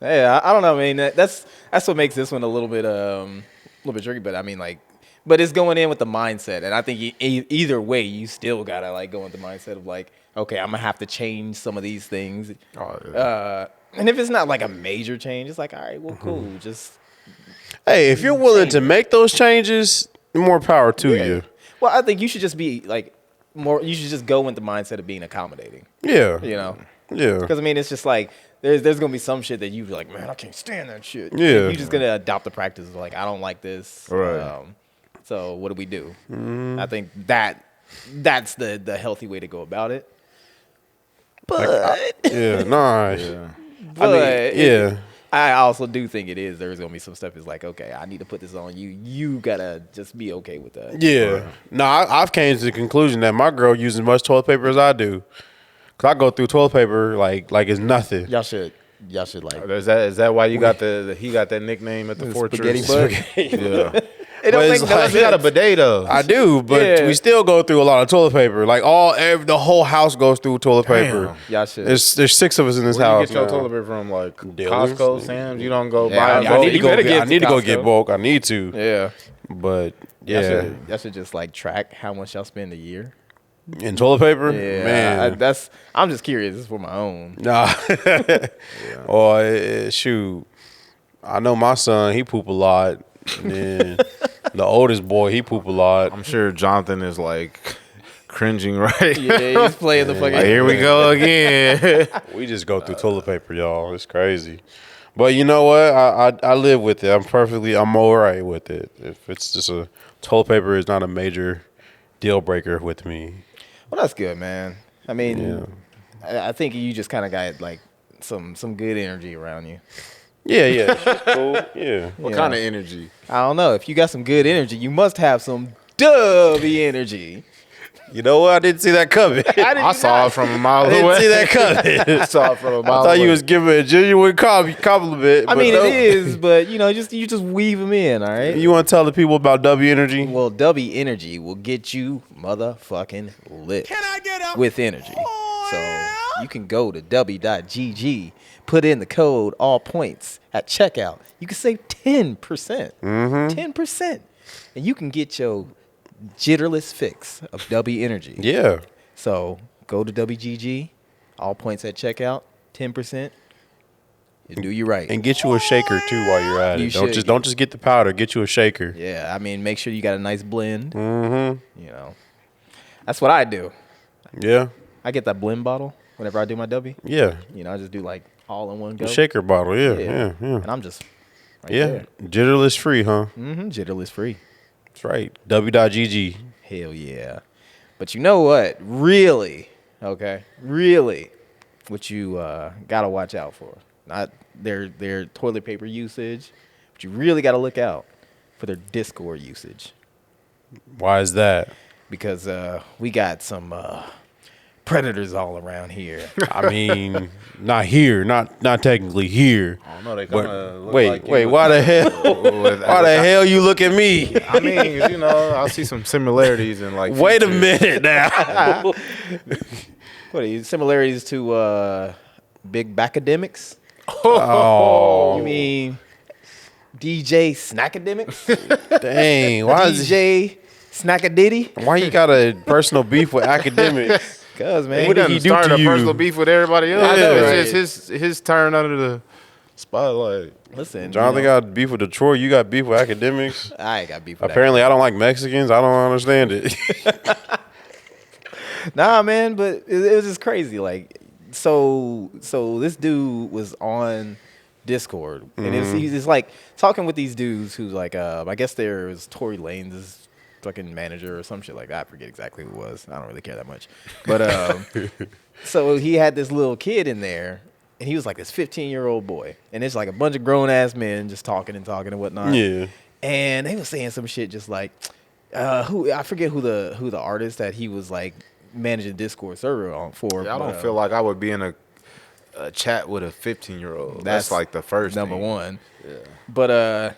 Yeah, I don't know. I mean, that's what makes this one a little bit tricky. But I mean, like, but it's going in with the mindset, and I think either way, you still gotta like go with the mindset of like, okay, I'm gonna have to change some of these things. And if it's not like a major change, it's like, all right, well, cool, just. Hey, if you're willing to make those changes, more power to you. Well, I think you should just be like more. You should just go with the mindset of being accommodating. Yeah. Yeah. Because I mean, it's just like there's gonna be some shit that you be like, man, I can't stand that shit. Yeah. You're just gonna adopt the practice of like, I don't like this. Right. So what do we do? I think that's the healthy way to go about it. But But yeah. I also do think it is. There's gonna be some stuff. Is like, okay, I need to put this on you. You gotta just be okay with that. Yeah. No, I've came to the conclusion that my girl uses as much toilet paper as I do. Cause I go through toilet paper like it's nothing. Y'all should like. Is that why you got he got that nickname at the fortress? Spaghetti butt. Yeah. It don't But make it's no like- You got a sense. bidet though. I do, but Yeah. we still go through a lot of toilet paper. Like the whole house goes through toilet paper. Damn. Y'all should. There's 6 of us in this Where you house. get your now. toilet paper from? Like Dealers? Costco, Sam's. You don't go Yeah, buy. yeah, I bulk? need to You go. better Get, I get need to go Costco. get bulk. I need to. Yeah. But Y'all yeah, should just like track how much y'all spend a year. in toilet paper, Yeah, man. I'm just curious. This is for my own. Nah. Or shoot, I know my son. He poop a lot. And then the oldest boy, he poop a lot. I'm sure Jonathan is like cringing, right? Yeah, he's playing the fucking. Like, here we go again. We just go through toilet paper, y'all. It's crazy. But you know what? I live with it. I'm all right with it. If it's just toilet paper is not a major deal breaker with me. Well, that's good, man. I mean, Yeah. I think you just kind of got like some good energy around you. Yeah. It's cool. Yeah. What Yeah. kind of energy? I don't know. If you got some good energy, you must have some dubby energy. You know what? I didn't see that coming. I saw it from a mile I away. didn't see that coming. I saw it from a mile I thought away. you was giving a genuine compliment. I but mean, no. it is, but you just weave them in, all right? You want to tell the people about W Energy? Well, W Energy will get you motherfucking lit with energy. So you can go to w.gg, put in the code all points at checkout. You can save 10%. 10%. And you can get your jitterless fix of W Energy. Yeah. So go to WGG, all points at checkout, 10%. You do you right. And get you a shaker too while you're at You it. should. Don't just get the powder. Get you a shaker. Yeah, I mean, make sure you got a nice blend. Mm-hmm. You know, that's what I do. Yeah. I get that blend bottle whenever I do my W. Yeah. You know, I just do like all in one go. A shaker bottle. Yeah. And I'm just right Yeah. there. Jitterless free, huh? Jitterless free. That's right. W.gg. Hell yeah. But you know what? Really, what you gotta watch out for. Not their toilet paper usage, but you really gotta look out for their Discord usage. Why is that? Because we got some predators all around here. I mean, not here. Not technically here. I don't know. They But kind of wait. Why the hell? Why the hell you look at me? I mean, you know, I see some similarities in like. Wait a features. minute now. What are you, similarities to Big Backademics? Oh, You mean DJ Snackademics? dang. Why is DJ Snackadiddy? why you got a personal beef with academics? Cause man, What did done he do started to a you? personal beef with everybody else. I know, It's just his turn under the spotlight. listen, Jonathan you know, got beef with Detroit. You got beef with academics. I ain't got beef with Apparently, I don't like Mexicans. I don't understand it. that. Nah, man, but it was just crazy. Like, so this dude was on Discord, and he's like talking with these dudes who's like, I guess there was Tory Lanez' fucking manager or some shit like that. I forget exactly who it was. I don't really care that much. But so he had this little kid in there, and he was like this 15-year-old boy, and it's like a bunch of grown ass men just talking and whatnot. Yeah. And they was saying some shit just like, who I forget who the artist that he was like managing Discord server on for. Yeah, I but, don't feel like I would be in a chat with a 15-year-old. That's like the first number thing. one. Yeah. But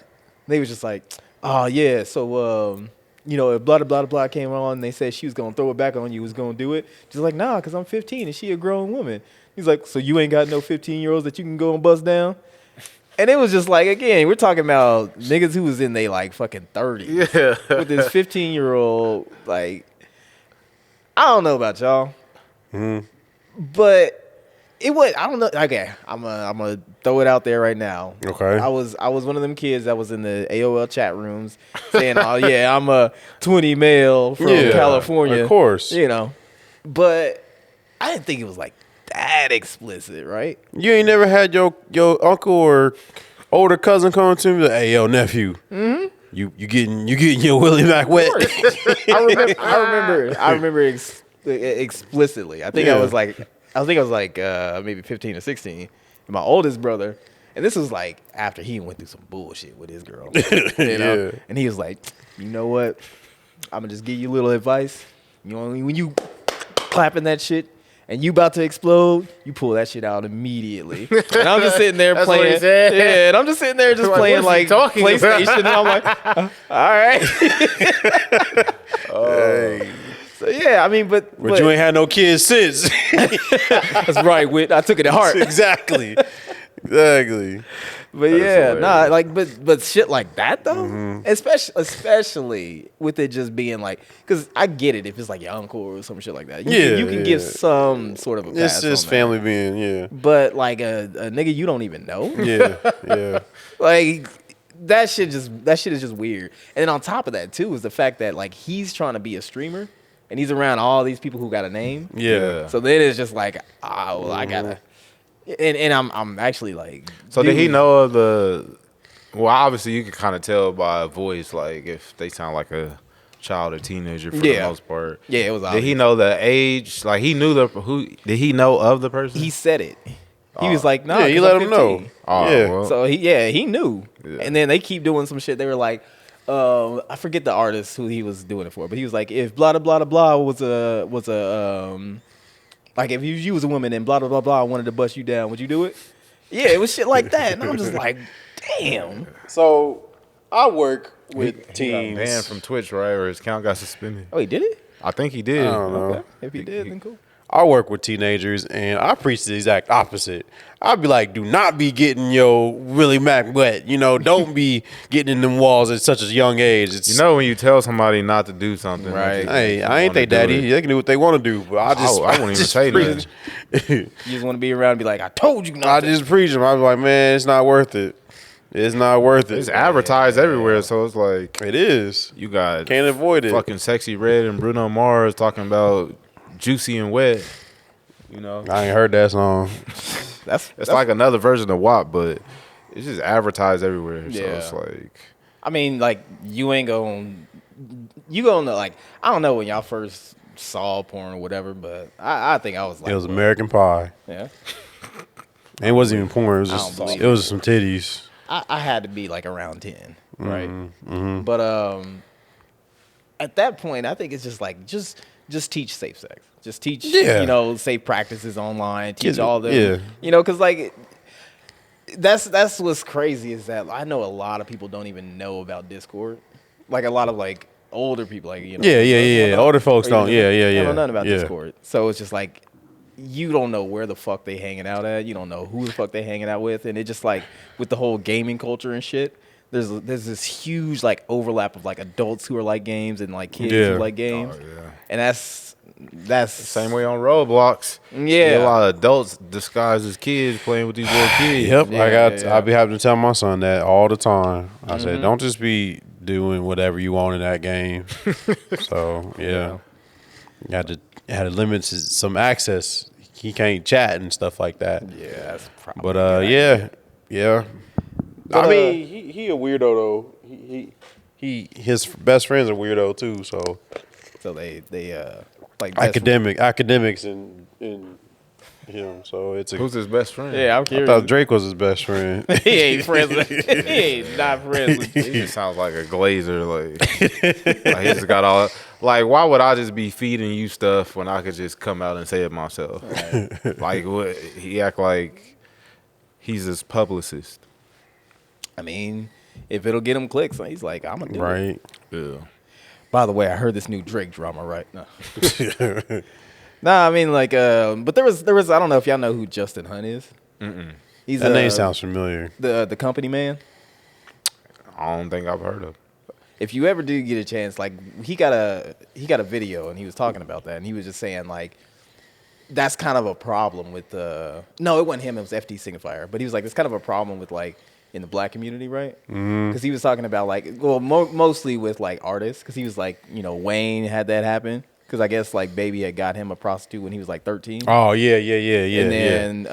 they was just like, oh yeah, so you know, if blah blah blah blah came on, and they said she was gonna throw it back on you, was gonna do it. She's like, nah, cause I'm 15 and she a grown woman. He's like, so you ain't got no 15-year-olds that you can go and bust down? And it was just like, again, we're talking about niggas who was in they like fucking 30s. Yeah. With this 15-year-old, like, I don't know about y'all, but it was, I don't know. Okay, I'm gonna throw it out there right now. Okay. I was one of them kids that was in the AOL chat rooms saying, oh yeah, I'm a 20 male from Yeah, California. of course. You know, but I didn't think it was like that explicit, right? You ain't never had your uncle or older cousin come to me like, hey, yo, nephew. Mm-hmm. You getting your Willie Mac wet? I remember explicitly. I think I Yeah. was like maybe 15 or 16, And my oldest brother, and this was like after he went through some bullshit with his girl, you know. Yeah. And he was like, you know what? I'm gonna just give you a little advice. You know, when you clapping that shit and you about to explode, you pull that shit out immediately. And I'm just sitting there That's what playing. he said? Yeah, and I'm just sitting there just Like, playing what is he like talking about? PlayStation. And I'm like, all right. So yeah, I mean, but you ain't had no kids since. that's right. I took it to heart. Exactly. But yeah, hilarious. nah, like, but shit like that though, especially with it just being like, because I get it if it's like your uncle or some shit like that. You can give some sort of a pass. It's just on family being, yeah. that. But like a nigga you don't even know, Yeah. like that shit is just weird. And then on top of that too is the fact that like he's trying to be a streamer and he's around all these people who got a name. Yeah. So then it's just like, well, I gotta. And I'm actually like. So did he dude, know of the? Well, obviously you can kind of tell by a voice, like if they sound like a child or teenager for the Yeah. most part. Yeah, it was. Did he know the age? Like he knew who? Did he know of the person? He said it. He was like, "No." Yeah, you let him know. Oh, Yeah. well. So he knew. Yeah. And then they keep doing some shit. They were like, I forget the artist who he was doing it for, but he was like, if blah blah blah blah was a like if you was a woman and blah blah blah blah wanted to bust you down, would you do it? Yeah, it was shit like that, and I'm just like, damn. So I work with He got teens. banned from Twitch, right? Or his account got suspended. Oh, he did it. I think he did. I don't know. Okay. If he did, then cool. I work with teenagers, and I preach the exact opposite. I'd be like, do not be getting your Willie Mac wet. You know, don't be getting in them walls at such a young age. It's, You know when you tell somebody not to do something, Right. hey, I ain't wanna they do daddy. it. They can do what they want to do, but I just, I wouldn't even just say preach. You just want to be around and be like, I told you not I to. just preach them. I was like, man, it's not worth it. It's not worth it. It's advertised everywhere, so it's like It is. you got Can't avoid it. fucking Sexy Red and Bruno Mars talking about juicy and wet. You know, I ain't heard that song. it's like another version of WAP, but it's just advertised everywhere. So Yeah. it's like I mean, like, you ain't gonna like, I don't know when y'all first saw porn or whatever, but I think I was like, It was American Pie. yeah. And it wasn't even porn. It was I just, don't believe it was some titties. I had to be like around 10, right? Mm-hmm. But at that point, I think it's just like just teach safe sex, just teach Yeah. safe practices online, teach Yeah, all them, yeah. because like that's what's crazy is that I know a lot of people don't even know about Discord, like a lot of like older people, like Yeah. Older folks don't. Yeah. They don't know nothing about Yeah. Discord, so it's just like. You don't know where the fuck they hanging out at. You don't know who the fuck they hanging out with, and it just like with the whole gaming culture and shit. There's this huge like overlap of like adults who are like games and like kids Yeah. who like games, and that's same way on Roblox. Yeah. You get a lot of adults disguised as kids playing with these little kids. Yep. Yeah. I be having to tell my son that all the time. I said, Mm-hmm. don't just be doing whatever you want in that game. So yeah. You had to limit some access. He can't chat and stuff like that. yeah, that's probably. But a good yeah. But, I mean, he a weirdo though. He his best friends are weirdo too. So idea. So they like best- academics and so it's a. Who's his best friend? Yeah, I'm I curious. thought Drake was his best friend. he ain't friends with. He ain't not friends with. He just sounds like a glazer. Like he just got all. Like, why would I just be feeding you stuff when I could just come out and say it myself? Like, what? He act like he's his publicist. I mean, if it'll get him clicks, he's like, I'm gonna do it. Right. Yeah. By the way, I heard this new Drake drama, right? No. Nah, I mean like, but there was I don't know if y'all know who Justin Hunt is. He's That name sounds familiar. the company man. I don't think I've heard of. If you ever do get a chance, like he got a video and he was talking about that and he was just saying like that's kind of a problem with no, it wasn't him, it was FD Signifier, but he was like it's kind of a problem with like in the black community, right? Because he was talking about like mostly with like artists, because he was like Wayne had that happen because I guess like Baby had got him a prostitute when he was like 13. Oh yeah. And then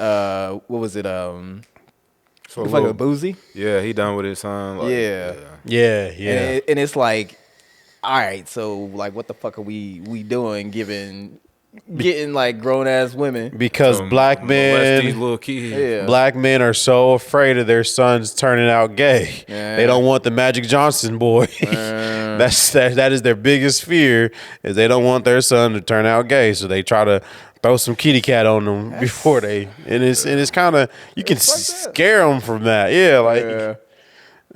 what was it? So It's like a Boozy. yeah, he done with his son. Like, Yeah. Yeah. And it's like, all right, so like, what the fuck are we doing? Giving getting like grown ass women. Because black Molest these men, little kids. Yeah. black men are so afraid of their sons turning out gay. Yeah. They don't want the Magic Johnson boy. That is their biggest fear, is they don't want their son to turn out gay. So they try to throw some kitty cat on them before they, and it's kind of, you can scare them from that. Yeah, like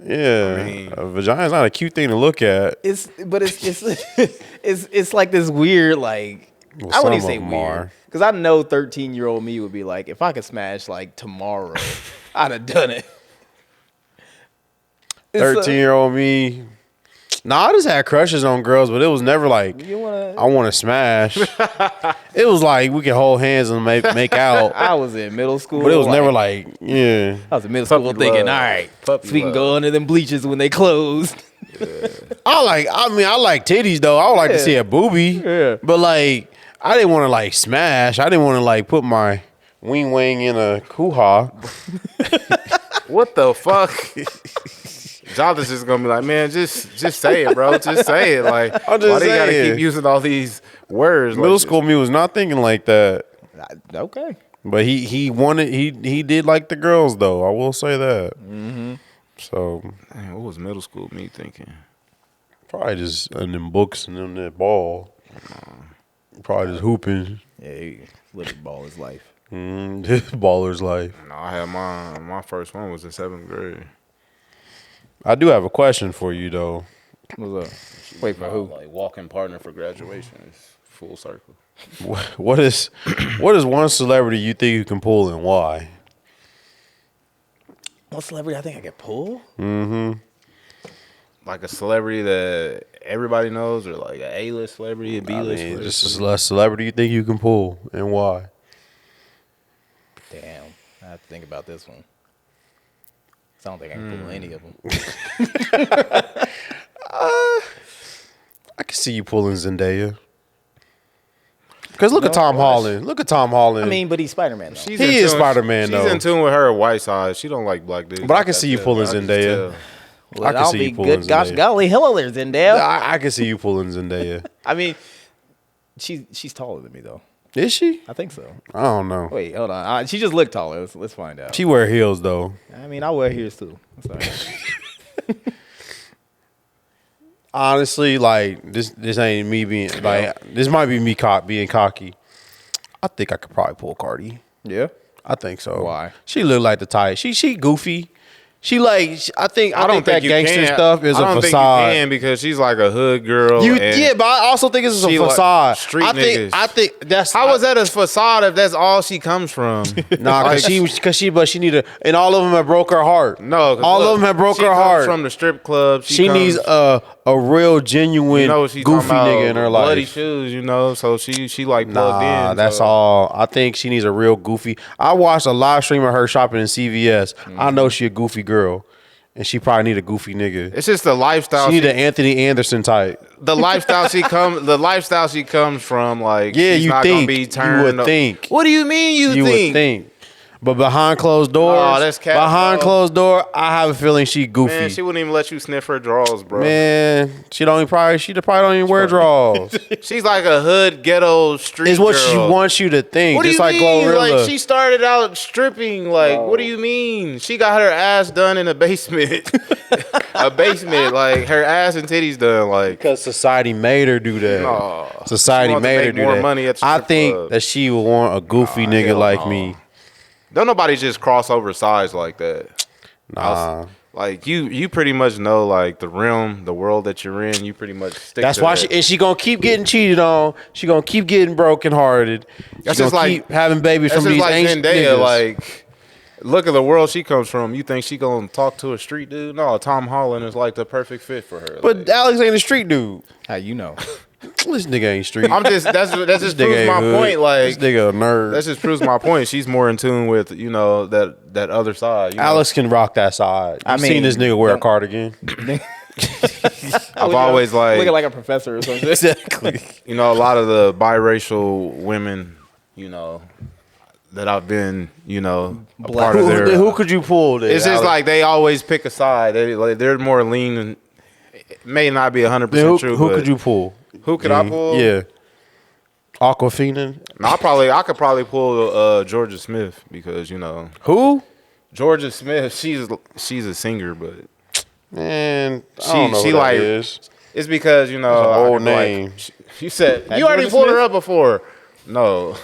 yeah, I mean- a vagina's not a cute thing to look at. It's it's like this weird like Well, I wouldn't some even say of 'em are. weird because I know 13-year-old me would be like, if I could smash like tomorrow, I'd have done it. It's, 13-year-old me. Nah, I just had crushes on girls, but it was never like you wanna? I want to smash. It was like we could hold hands and make out, I was in middle school, but it was never like yeah. I was in middle school Puppy thinking, love. all right, Puppy so we can love. go under them bleachers when they closed. I like titties though. I would like to see a boobie. Yeah. But like I didn't want to like smash. I didn't want to like put my wing in a hoo-ha. What the fuck? Jonathan's just gonna be like, man, just say it, bro. Just say it. Like, I'm just why do you gotta saying. keep using all these words? Middle like school me was not thinking like that. Okay. But he wanted he did like the girls though. I will say that. Mm-hmm. So this? Man, what was middle school me thinking? probably just in them books and in that ball. Probably just hooping. Yeah, he lived ball his life. Baller's life. No, I had my first one was in 7th grade. I do have a question for you though. What's up? Wait for who? Like walking partner for graduation. It's full circle. What is one celebrity you think you can pull and why? What celebrity I think I could pull? Like a celebrity that everybody knows, or like a A-list celebrity, a B-list celebrity. Just a celebrity you think you can pull and why? Damn, I have to think about this one. I don't think I can pull any of them. I can see you pulling Zendaya. Because look at Tom Holland. Look at Tom Holland. I mean, but he's Spider-Man though. She's He in is tune- Spider-Man, though. She's in tune with her white side. She don't like black dudes. But I like can that see you too. pulling I can just Zendaya. tell. Well, I can I'll see be you pulling good. Gosh, Zendaya. golly, hello there, Zendaya. I can see you pulling Zendaya. I mean, she's taller than me though. Is she? I think so. I don't know. Wait, hold on. She just looked taller. Let's find out. She wear heels though. I mean, I wear heels too. That's all right. Honestly, like this ain't me being like this might be me being cocky. I think I could probably pull Cardi. Yeah. I think so. Why? She look like the type. She goofy. She like I think I don't think that you gangster can. stuff is I don't a think facade. you can because she's like a hood girl. You and yeah, but I also think it's a she like facade. street I niggas. think that's How was that a facade if that's all she comes from? Nah, Like, because she need a, and all of them have broke her heart. No, 'cause all look, of them have broke she her comes heart. from the strip club. She comes- needs a real genuine you know what she's goofy talking about, nigga in her bloody life. shoes, you know. So she like plugged Nah, in. that's so. all. I think she needs a real goofy. I watched a live stream of her shopping in CVS. I know she a goofy girl, and she probably need a goofy nigga. It's just the lifestyle. She need an Anthony Anderson type. The lifestyle she comes from. Like Yeah, she's you not think. gonna be You turned. would think. What do you mean? You would think. But behind closed doors, Oh, that's cap, behind bro. closed door, I have a feeling she goofy. Man, she wouldn't even let you sniff her drawers, bro. She probably don't even wear drawers. She's like a hood ghetto street. It's what girl. she wants you to think. What do Just you like mean? Glorilla. Like she started out stripping. Like, what do you mean? She got her ass done in a basement. A basement, like her ass and titties done. Like, because society made her do that. No. Society She wants to made her make do more that. money at the I strip think club. that she would want a goofy nigga hell like no. me. don't nobody just cross over sides like that. Nah. Like you pretty much know like the realm, the world that you're in. You pretty much stick. That's to why that. she gonna keep getting cheated on. She gonna keep getting brokenhearted. That's She just gonna like keep having babies That's from just these like ancient Zendaya. niggas. Like, look at the world she comes from. You think she gonna talk to a street dude? No, Tom Holland is like the perfect fit for her. but like, Alex ain't a street dude. How you know? This nigga ain't street. I'm just that's just Nigga proves ain't my hood. point. Like this nigga a nerd. that just proves my point. She's more in tune with that other side. You know? Alex can rock that side. I I seen mean, this nigga wear a don't- cardigan. I've always like looking like a professor or something. Exactly. a lot of the biracial women, that I've been, a part of their. Who could you pull? There, It's just Alex? like they always pick a side. They're more lean. And it may not be 100% Then true. who but could you pull? Who could I pull? Yeah. Aquafina. No, I could probably pull Georgia Smith because Who? Georgia Smith. She's a singer, but Man, I don't know she who that like- is. it's because an I old could, like, name. you said That you already Georgia pulled her Smith? up before. No,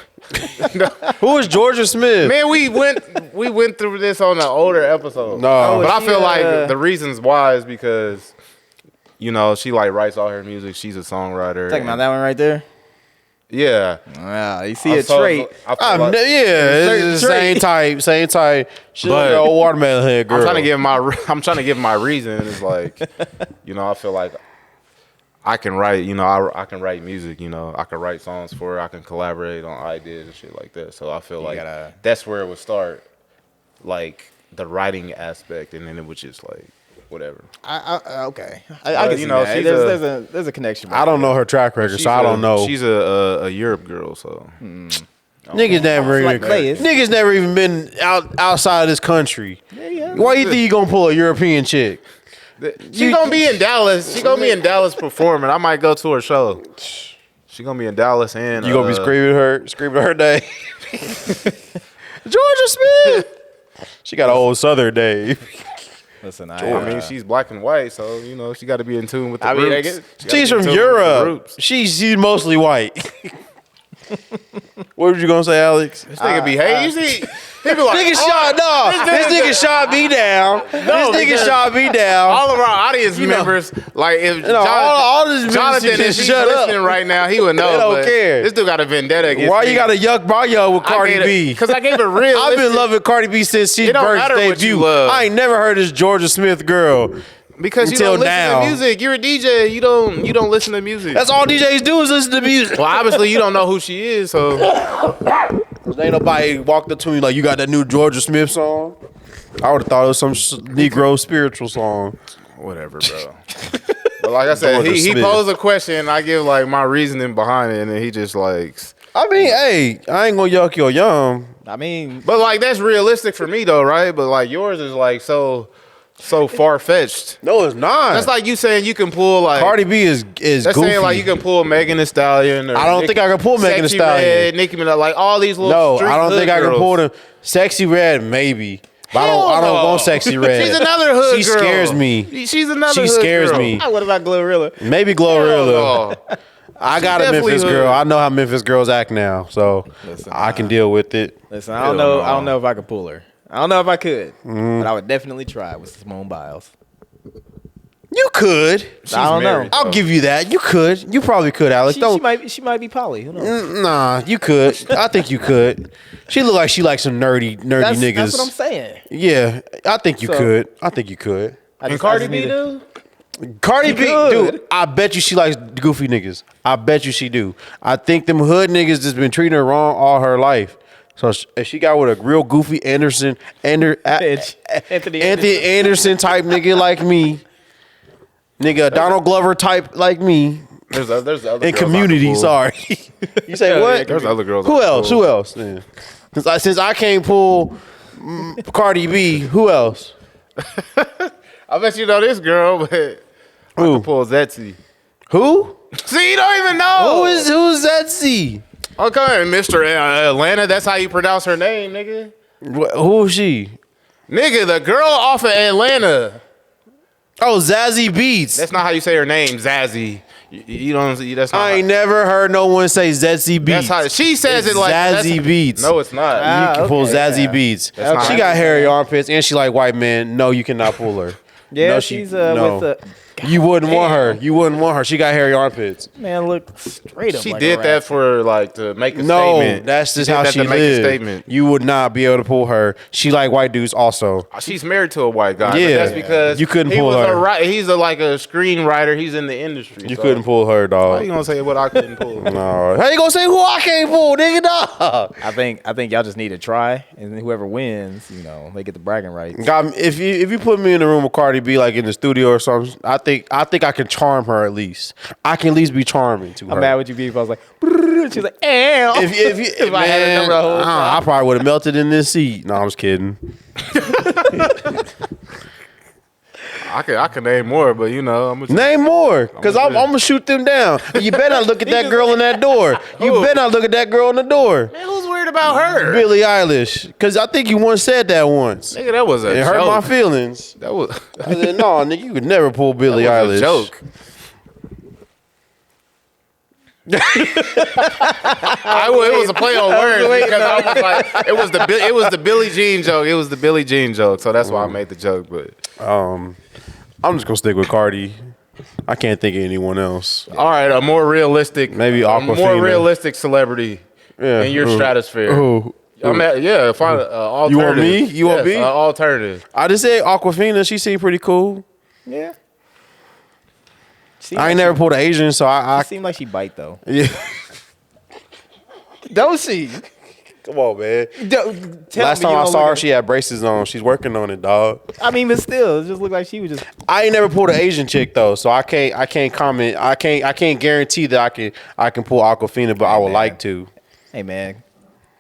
Who is Georgia Smith? man, we went through this on an older episode. No. but I she, feel like the reasons why is because she like writes all her music. She's a songwriter. Talking about that one right there. Yeah, Wow, you see a trait. I feel like- It's the same type. She But- like an old watermelon head girl. I'm trying to give my reason. It's like, I feel like I can write. I can write music. I can write songs for her. I can collaborate on ideas and shit like that. So I feel like gotta- that's where it would start, like the writing aspect, and then it would just like whatever. Okay, I can see that. she's There's a connection. I don't know her track record, so I don't know. She's a Europe girl, so Niggas never like even, players. niggas never even been outside of this country. Yeah. Why you think you gonna pull a European chick? she gonna be in Dallas. She gonna be in Dallas performing. I might go to her show. She gonna be in Dallas, and You gonna be screaming her name? Georgia Smith. She got an old Southern name. Listen, I mean, she's black and white, so she got to be in tune with the I mean, I roots. guess- She gotta She's be in from tune with the Europe. roots. She's mostly white. What were you gonna say, Alex? This nigga be hazy. He be like, Nigga shot this nigga shot me down. This nigga because shot me down. all of our audience members, like if all this Jonathan, business if he's shut up. listening right now, he would know. They don't but care. This dude got a vendetta against Why me. you gotta yuck my yo with Cardi B? Because I gave it real. I've been loving Cardi B since she It don't first matter what you debut. love. I ain't never heard this Georgia Smith girl. because you until don't listen now. to music. You're a DJ. You don't listen to music. That's all DJs do is listen to music. well, obviously you don't know who she is, so Ain't nobody walked up to me like, you got that new Georgia Smith song? I would have thought it was some Negro spiritual song. whatever, bro. But like I said, Georgia he Smith. posed a question. I give like my reasoning behind it, and then he just like. I mean, hey, I ain't gonna yuck your yum. I mean, But like that's realistic for me though, right? But like yours is like so far fetched. No, it's not. That's like you saying you can pull like Cardi B is That's goofy. saying like you can pull Megan Thee Stallion. Or I don't think I can pull Megan Thee Sexy Stallion. Red, Nicki Minaj, like all these little. No, street I don't hood think I can girls. pull them. Sexy Red, maybe. But Hell I don't no. want Sexy Red. She's another hood She girl. scares me. She's another. She hood scares girl. me. what about Glorilla? Maybe Hell Glorilla. no. I got a definitely Memphis hood. girl. I know how Memphis girls act now, so Listen, I can deal with it. Listen, Hell no. I don't know if I could pull her. I don't know if I could, but I would definitely try with Simone Biles. You could. I don't know. married, I'll though. give you that. You could. You probably could, Alex. She might be poly. Who knows? Nah, you could. I think you could. She look like she likes some nerdy niggas. That's what I'm saying. Yeah, I think you So- could. I think you could. And Cardi B do? Cardi B, could. dude, I bet you she likes goofy niggas. I bet you she do. I think them hood niggas just been treating her wrong all her life. So if she got with a real goofy Anthony Anderson type nigga like me, nigga Donald Glover type like me, There's other in girls I Community. could pull. Sorry, you say Yeah, what? yeah, There's other girls. I Who could else? pull. Who else? Yeah. Since I can't pull Cardi B, who else? I bet you know this girl, but I Who? could pull Zetsy. Who? See, you don't even know. Who's that? C? Okay, Mr. Atlanta. That's how you pronounce her name, nigga. Who is she? Nigga, the girl off of Atlanta. Oh, Zazie Beats. That's not how you say her name, Zazzy. You don't. That's not. I ain't never heard no one say Zazie Beats. That's how she says It's it. Like Zazie that's- Beats. No, it's not. You can pull okay, Zazie yeah. Beats. That's not She how got you hairy armpits and she like white men. No, you cannot pull her. Yeah, No, she's no. with the You wouldn't want her. You wouldn't want her. She got hairy armpits. man. Look straight up. She like did a that rat. for like to make a No, statement. that's just did how that she to make a lived. statement. You would not be able to pull her. She like white dudes also. She's married to a white guy. Yeah. but that's because You couldn't he pull was her. He's like a screenwriter. He's in the industry. You so couldn't pull her, How you dog. gonna say what I couldn't pull? No. How you gonna say who I can't pull, nigga, dog? I think y'all just need to try, and whoever wins, they get the bragging rights. God, if you put me in the room with Cardi B, like in the studio or something, I think I can charm her at least. I can at least be charming to her. How mad would you be if I was like, brrr, she's like, "Ew." If I had a number the whole time. I probably would have melted in this seat. No, I'm just kidding. I can name more, but you know, I'm Name more, because I'm gonna shoot them down. You better not look at that girl in that door. You Who? better not look at that girl in the door. Man, who's worried about her? Billie Eilish, because I think you once said that once. Nigga, that was a It joke. hurt my feelings. That was I said, no, nigga, you could never pull Billie that was Eilish. a joke. It was a play on words because I was like, it was the Billie Jean joke. It was the Billie Jean joke, so that's why I made the joke. But I'm just gonna stick with Cardi. I can't think of anyone else. all right, a more realistic, Maybe a Aquafina. more realistic celebrity in your stratosphere. Who? Yeah, find alternative. You want me? You want me? Alternative. I just said Aquafina. She seemed pretty cool. Yeah. I ain't never pulled an Asian, so I It seemed like she bite though. yeah. Don't she? Come on, man. Tell Last me you time I don't saw look her, at- she had braces on. She's working on it, dog. I mean, but still, it just looked like she was just. I ain't never pulled an Asian chick though, so I can't comment. I can't guarantee that I can pull Aquafina, but I would man. like to. Hey man,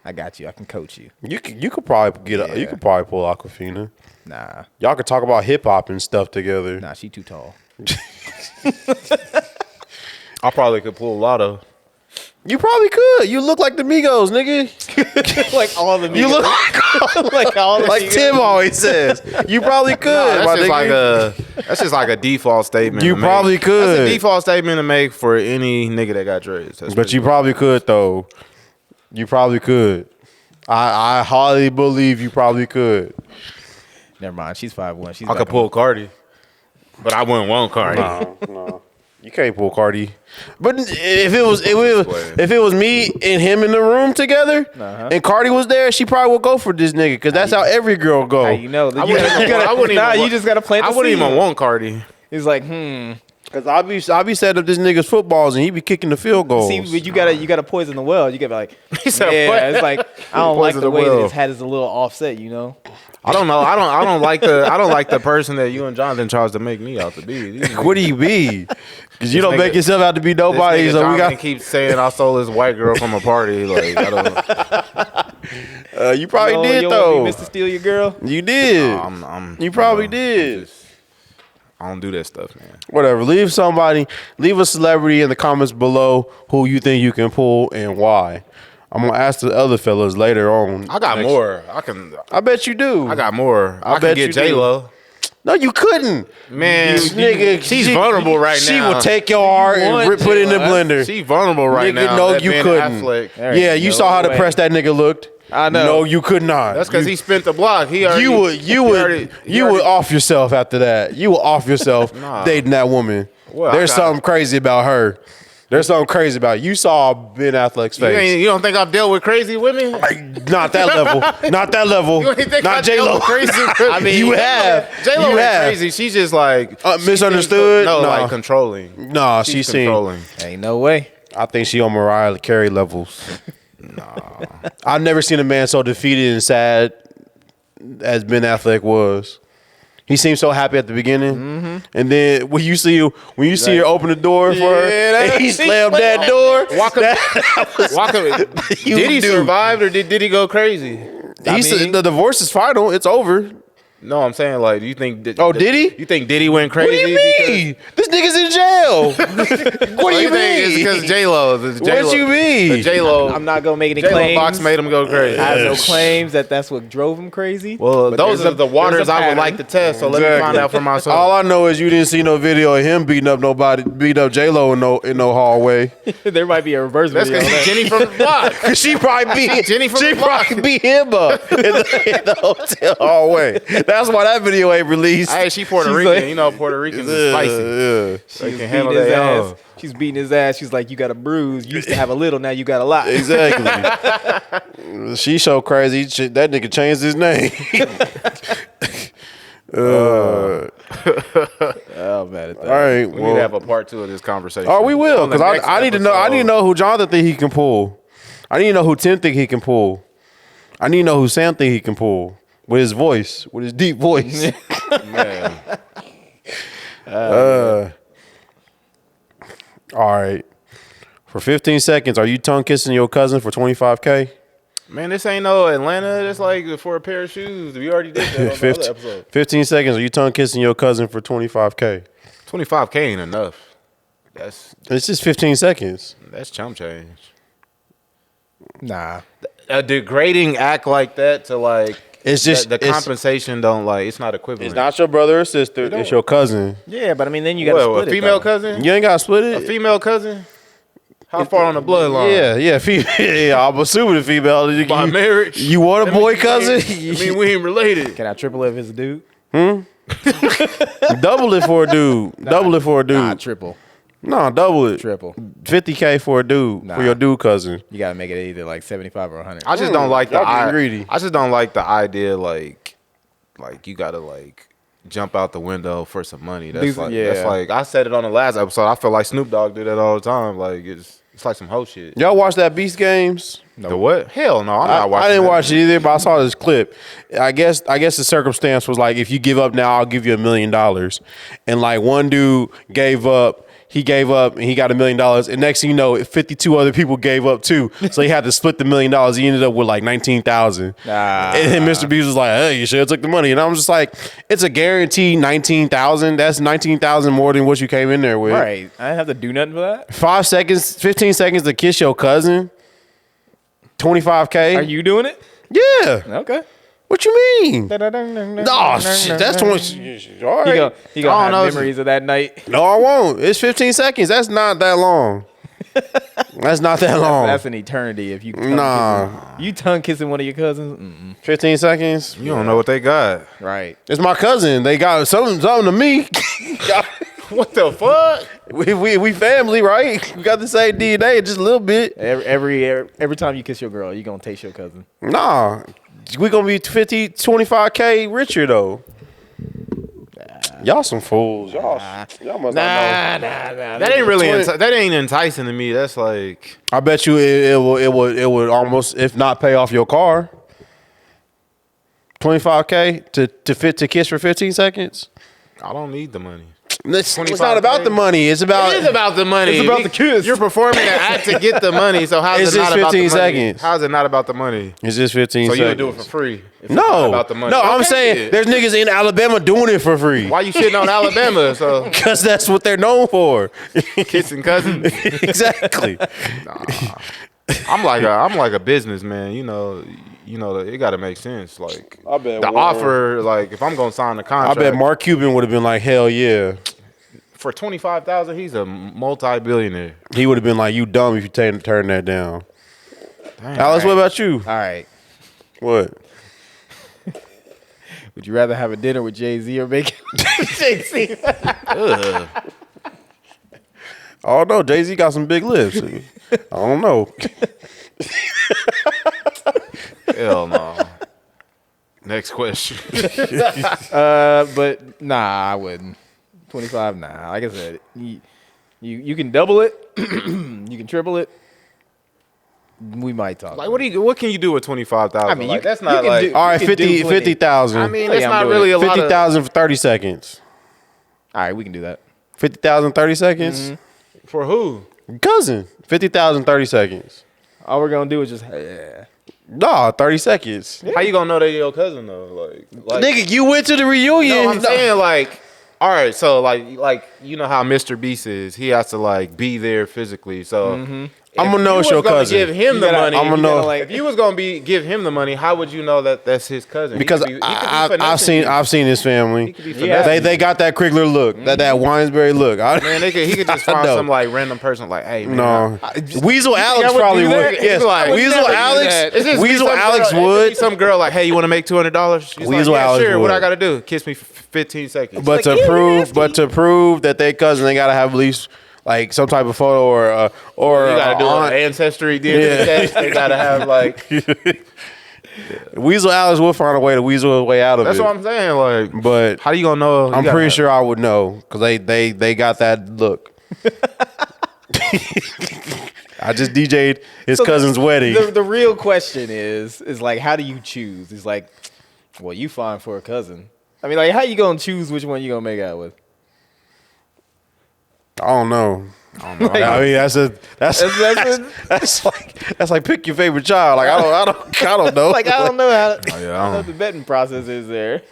I got you. I can coach you. You could probably you Yeah. could probably pull Aquafina. Nah, Y'all could talk about hip hop and stuff together. nah, she too tall. I probably could pull Lotto. You probably could. You look like the Migos, nigga. Like all the You look like all the like Tim always says. You probably could. my That's just nigga. that's just like a default statement. You to make. probably That's could. a default statement to make for any nigga that got dreads. That's But pretty you much- probably could though. You probably could. I highly believe you probably could. Never mind. She's 5'1". She's I could pull Cardi, but I wouldn't want Cardi. No. You can't pull Cardi. But if it was me and him in the room together and Cardi was there, she probably would go for this nigga because that's how every girl go. How you know? I wouldn't Nah, even you just gotta plant I the wouldn't seed. even want Cardi. He's like, Cause I be setting up this nigga's footballs and he be kicking the field goals. See, but you gotta poison the well. You gotta be like, He said, yeah. "What?" It's like I don't like Poison the the way that well. his hat is a little offset. You know. I don't know. I don't like the person that you and Jonathan tries to make me out to be. These What do you be? Because you This don't make nigga- yourself out to be This nobody. nigga So we Jonathan got keeps saying I stole this white girl from a party. Like I don't. you probably Oh, did you though. want me, Mr. Steal Your Girl. You did. You probably I'm did. I don't do that stuff, man. Whatever. Leave a celebrity in the comments below who you think you can pull and why. I'm gonna ask the other fellas later on. I got next- more. I bet you do. I got more. I bet could get you do. J Lo. No, you couldn't. Man, You nigga, she's vulnerable right She now. will take your heart and want put it in the J-Lo. blender. She's vulnerable right Nigga, now. no, that you Ben couldn't. Affleck. There Yeah, ain't you no saw how way. depressed that nigga looked. I know. No, you could not. That's because he spent the block. He already, You would off yourself after that. You would off yourself Nah. dating that woman. Well, There's I got- something crazy about her. There's something crazy about it. You saw Ben Affleck's face. You don't think I've dealt with crazy women? Not that level. Not that level. You ain't think Not I J dealt Lo. with crazy women? I mean, you have. J Lo You ain't have. crazy. She's just like Misunderstood? No, Nah. like controlling. Nah, She's she's seen. controlling. Ain't no way. I think she on Mariah Carey levels. Nah. I've never seen a man so defeated and sad as Ben Affleck was. He seemed so happy at the beginning, and then when you see her open the door for her, Yeah, and he slammed that door. You Did he do. survive or did he go crazy? He said the divorce is final. It's over. No, I'm saying like, do you think? Oh, did he? You think Diddy went What crazy? do you mean? This nigga's in jail. What do you It's mean? because J Lo. What you mean? J Lo. I'm not gonna make any J Lo claims. box made him go crazy. I have no claims that that's what drove him crazy. Well, But those there's are the there's waters I would pattern. like to test. So let me Exactly. find out for myself. All I know is you didn't see no video of him beating up J Lo in no hallway. There might be a reverse That's video. because on that. Jenny from the block. Cause she probably beat Jenny from she the block. probably beat him up in the hotel hallway. That's why that video ain't released. Hey, she Puerto She's Rican. like- You know Puerto Ricans is spicy. Yeah. They She's can handle beating his their ass. own. She's beating his ass. She's like, you got a bruise. You used to have a little, now you got a lot. Exactly. She so crazy. That nigga changed his name. Oh man, All right. We need to have a part 2 of this conversation. Oh, we will, On the because next I need to know. I need to episode. know who Jonathan think he can pull. I need to know who Tim think he can pull. I need to know who Sam think he can pull with his voice, with his deep voice. Man. All right. For 15 seconds, are you tongue kissing your cousin for $25K? Man, this ain't no Atlanta. It's like for a pair of shoes. We already did that on the other episode. 15 seconds. Are you tongue kissing your cousin for $25K? 25K ain't enough. It's just 15 seconds. That's chump change. Nah. A degrading act like that to like It's just the compensation don't like it's not equivalent. It's not your brother or sister. It's your cousin. Yeah, but I mean, then you got to split a it. female though. cousin? You ain't got to split A it. female cousin? How far on the bloodline? Yeah, yeah. I'm assuming the female. By marriage? You want a boy cousin? I mean, we ain't related. Can I triple it if it's a dude? Double it for a dude. Double it for a dude. Nah, triple. No, double it. Triple. 50K for a dude for your dude cousin. You got to make it either like 75 or 100. I just don't like Y'all getting greedy. I just don't like the idea like you gotta like jump out the window for some money. That's Yeah. like I said it on the last episode. I feel like Snoop Dogg do that all the time. Like it's like some hoe shit. Y'all watch that Beast Games? The what? Hell no, I'm not watching. I didn't that. watch it either, but I saw this clip. I guess the circumstance was like, if you give up now, I'll give you $1 million. And like one dude gave up. He gave up and he got $1 million. And next thing you know, 52 other people gave up too. So he had to split the $1 million. He ended up with like 19,000. And then Mr. Beast was like, hey, you should have took the money. And I was just like, it's a guaranteed 19,000. That's 19,000 more than what you came in there with. Right. I didn't have to do nothing for that. 5 seconds, 15 seconds to kiss your cousin. 25K. Are you doing it? Yeah. Okay. What you mean? No, Oh, shit. That's 20. All right. You gonna I have don't know. memories of that night. No, I won't. It's 15 seconds. That's not that long. That's not that long. That's an eternity if you tongue kissing one of your cousins. 15 seconds. You don't know what they got. Right. It's my cousin. They got something to me. What the fuck? we family, right? We got the same DNA, just a little bit. Every time you kiss your girl, you gonna taste your cousin. Nah. We gonna be 50, 25K richer though. Y'all some fools. Y'all must not know. That ain't really that ain't enticing to me. That's like I bet you it would almost, if not pay off your car. 25K to kiss for 15 seconds. I don't need the money. It's not about the money. It's about It is about the money. It's about the kiss. You're performing an act to get the money. So how's It's it not just about the 15 money? seconds. How's it not about the money? It's just 15 So seconds. you would do it for free? If it's No, not about the money. no. I'm Okay, saying then. there's niggas in Alabama doing it for free. Why you shitting on Alabama? So Because that's what they're known for. kissing cousins. Exactly. I'm like a businessman. You know, it got to make sense. Like I bet the offer, like if I'm gonna sign the I contract, bet Mark Cuban would have been like, hell yeah. for $25,000, he's a multi-billionaire. He would have been like, you dumb if you turn that down. Damn. Alex, what about you? All right. What? Would you rather have a dinner with Jay-Z or make Jay-Z? Ugh. Oh no, Jay-Z got some big lips. I don't know. Hell no. Next question. But nah, I wouldn't. 25, nah. Like I said, you can double it, you can triple it. We might talk. Like what can you do with 25,000? I mean, like, you- that's you not can like do- All right, You can do 50,000. I mean, Oh, that's yeah, I'm not doing really it. a lot of 50,000 for 30 seconds. All right, we can do that. 50,000, 30 seconds? for who? Cousin. 50,000, 30 seconds. All we're gonna do is just Nah, 30 seconds. How you gonna know they your cousin though? Like Nigga, you went to the reunion. No, I'm saying like, all right, so like you know how Mr. Beast is. He has to like be there physically. So I'm gonna know if it's you your was gonna cousin. Give him the gotta- money. I'ma you know. gotta, like, if you was gonna give him the money, how would you know that that's his cousin? Because he could be I've finessing you. seen his family. could be Yeah. finessing They got that Krigler look, that Winesberry look. Man, he could just I find know. some like random person like, hey man. No, Weasel Alex would probably do that? would. Yes, It's like, I would Weasel never do Alex. that. It's just Weasel some Alex girl, would. some girl like, hey, you want to make $200? Weasel like, yeah, Alex sure. What would. I gotta do? Kiss me for 15 seconds. But to prove that they cousin, they gotta have at least like some type of photo or you gotta do aunt. an ancestry DNA test. They gotta have like. Weasel Alex will find a way to weasel his way out of That's it. what I'm saying. Like, But how you gonna know? You I'm gotta pretty have- sure I would know because they got that look. I just DJ'd his cousin's wedding. The real question is like, how do you choose? It's like, well, you fine for a cousin. I mean, like, how you gonna choose which one you gonna make out with? I don't know. I don't know. I mean, that's like pick your favorite child. Like I don't know. Like I don't know how. yeah, I don't know what the vetting process is there.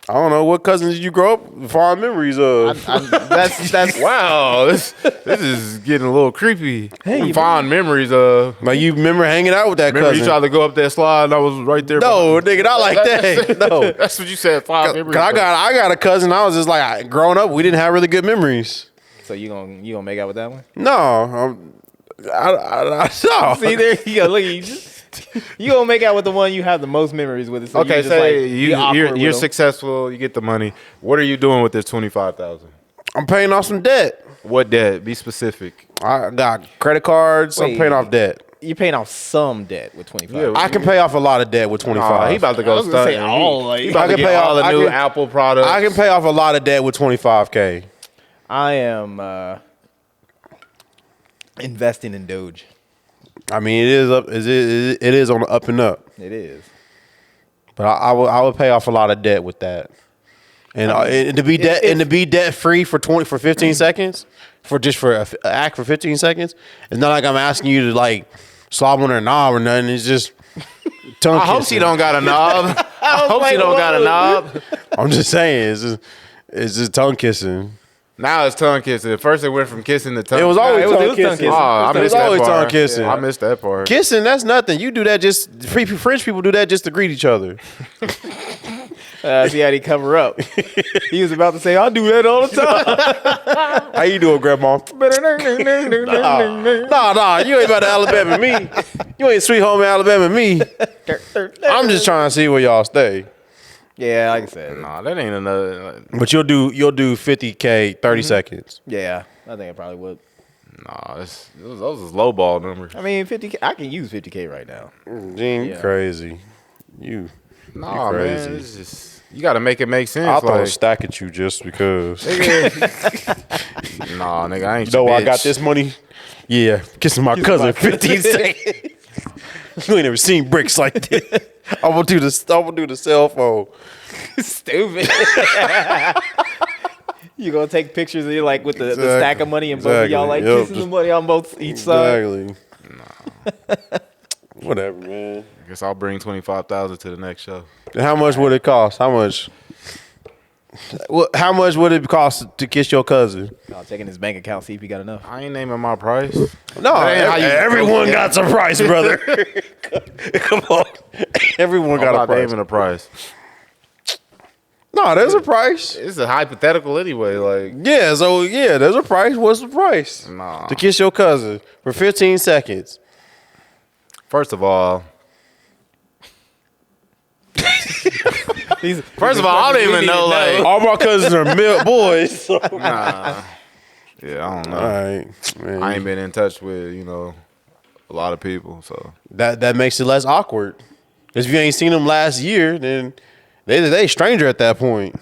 I don't know what cousins did you grow up fond memories of. That's wow, this is getting a little creepy. Hey, you Fond memories of. Like you remember hanging out with that Remember you cousin? tried to go up that slide and I was right there. No, behind nigga, not like that. No. you. That's what you said. Fond memories. Cause I got a cousin. I was just like, growing up, we didn't have really good memories. so you gonna make out with that one? No, no. See there you go. Look, you gonna make out with the one you have the most memories with. So Okay, you just say like, be awkward you're with them. successful. You get the money. What are you doing with this $25,000? I'm paying off some debt. What debt? Be specific. I got credit cards. I'm Wait. paying off debt. You're paying off some debt with 25. Yeah, I can pay off a lot of debt with 25. He about to I go was gonna say stunt. all, like- He about I to can get pay all off- the I new can- Apple products. I can pay off a lot of debt with 25K. I am investing in Doge. I mean, it is up. It is on the up and up. It is. But I would pay off a lot of debt with that. And, and to be debt free for 15 seconds for an act for 15 seconds. It's not like I'm asking you to like slob on her knob or nothing. It's just tongue I hope kissing. she don't got a knob. I hope she don't got a knob. I'm just saying, it's just tongue kissing. Now it's tongue kissing. At first it went from kissing to tongue. It was always it was tongue tongue kissing. kissing. Oh, I It was missed that always part. tongue kissing. I missed that part. Kissing, that's nothing. You do that just French people do that just to greet each other. See how he cover up. He was about to say, "I'll do that all the time." How you doing, Grandma? Nah, you ain't about to Alabama me. You ain't sweet home Alabama me. I'm just trying to see where y'all stay. Yeah, like I said. Nah, that ain't another. But you'll do 50K 30 seconds. Yeah, I think I probably would. Nah, those is low ball numbers. I mean, 50K. I can use 50K right now. Gene, you Yeah. crazy. You Nah, crazy. man, it's just you got to make it make sense. I'll throw a like, stack at you just because. nah, nigga, I ain't. You know your why I bitch. got this money? Yeah, kissing my cousin 15 seconds. You ain't never seen bricks like this. I'm gonna do the cell phone. Stupid. You gonna take pictures of you like with the stack of money and both of y'all like Exactly. Yep. kissing the money on both each side. Exactly. Whatever, man. I guess I'll bring 25,000 to the next show. And how much would it cost? How much? How much would it cost to kiss your cousin? I'll check in his bank account, see if he got enough. I ain't naming my price. No, That ain't how you- everyone got some price, brother. Come on, everyone I'm got a not price. naming a price. No, there's a price. It's a hypothetical anyway. Like, Yeah, so yeah, there's a price. What's the price? nah. To kiss your cousin for 15 seconds. First of all, First of all, I don't even know. Like, All my cousins are milk boys. So. All nah. Yeah, I don't know. right, man. I ain't been in touch with a lot of people. So That makes it less awkward. Because if you ain't seen them last year, then they stranger at that point.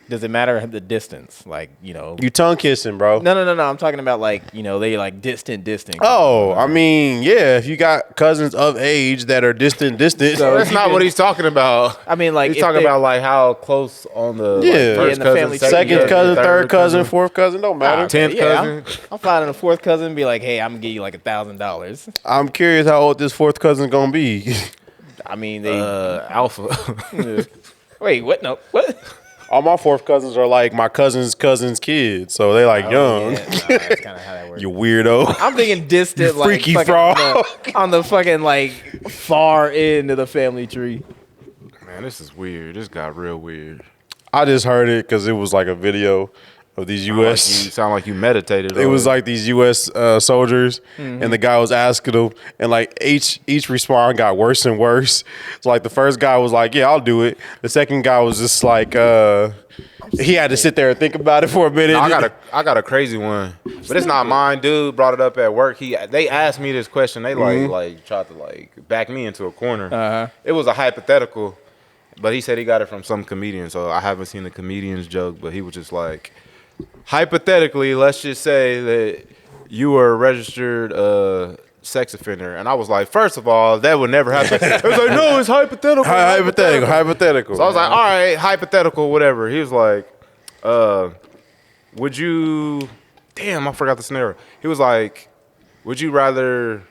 Does it matter the distance? Like, you know. You tongue kissing, bro. No. I'm talking about like, you know, they like distant. Oh, I mean, yeah. If you got cousins of age that are distant. So- that's not what he's talking about. I mean, like, He's if talking they- about like how close on the Yeah. first in the cousin, family second cousin, third cousin, fourth cousin, don't matter. 10th Yeah, cousin. I'm finding a fourth cousin and be like, hey, I'm gonna give you like $1,000. I'm curious how old this fourth cousin gonna be. I mean, they. Alpha. Wait, what? No, what? All my fourth cousins are like my cousin's kids, so they like young. Yeah, that's kind of how that works. You weirdo. I'm thinking distant, like freaky fucking frog. on the fucking like far end of the family tree. Man, this is weird. This got real weird. I just heard it because it was like a video of these You U.S. sound like you meditated. It on was like these U.S. Soldiers, and the guy was asking them, and like each response got worse and worse. So like the first guy was like, "Yeah, I'll do it." The second guy was just like, he had to sit there and think about it for a minute. I got a crazy one, but it's not mine. Dude brought it up at work. They asked me this question. They like tried to like back me into a corner. It was a hypothetical, but he said he got it from some comedian. So I haven't seen the comedian's joke, but he was just like, hypothetically, let's just say that you were a registered sex offender, and I was like, first of all, that would never happen. It was like, no, it's hypothetical. Hypothetical. So I was like, all right, hypothetical, whatever. He was like, would you damn, I forgot the scenario. He was like, would you rather?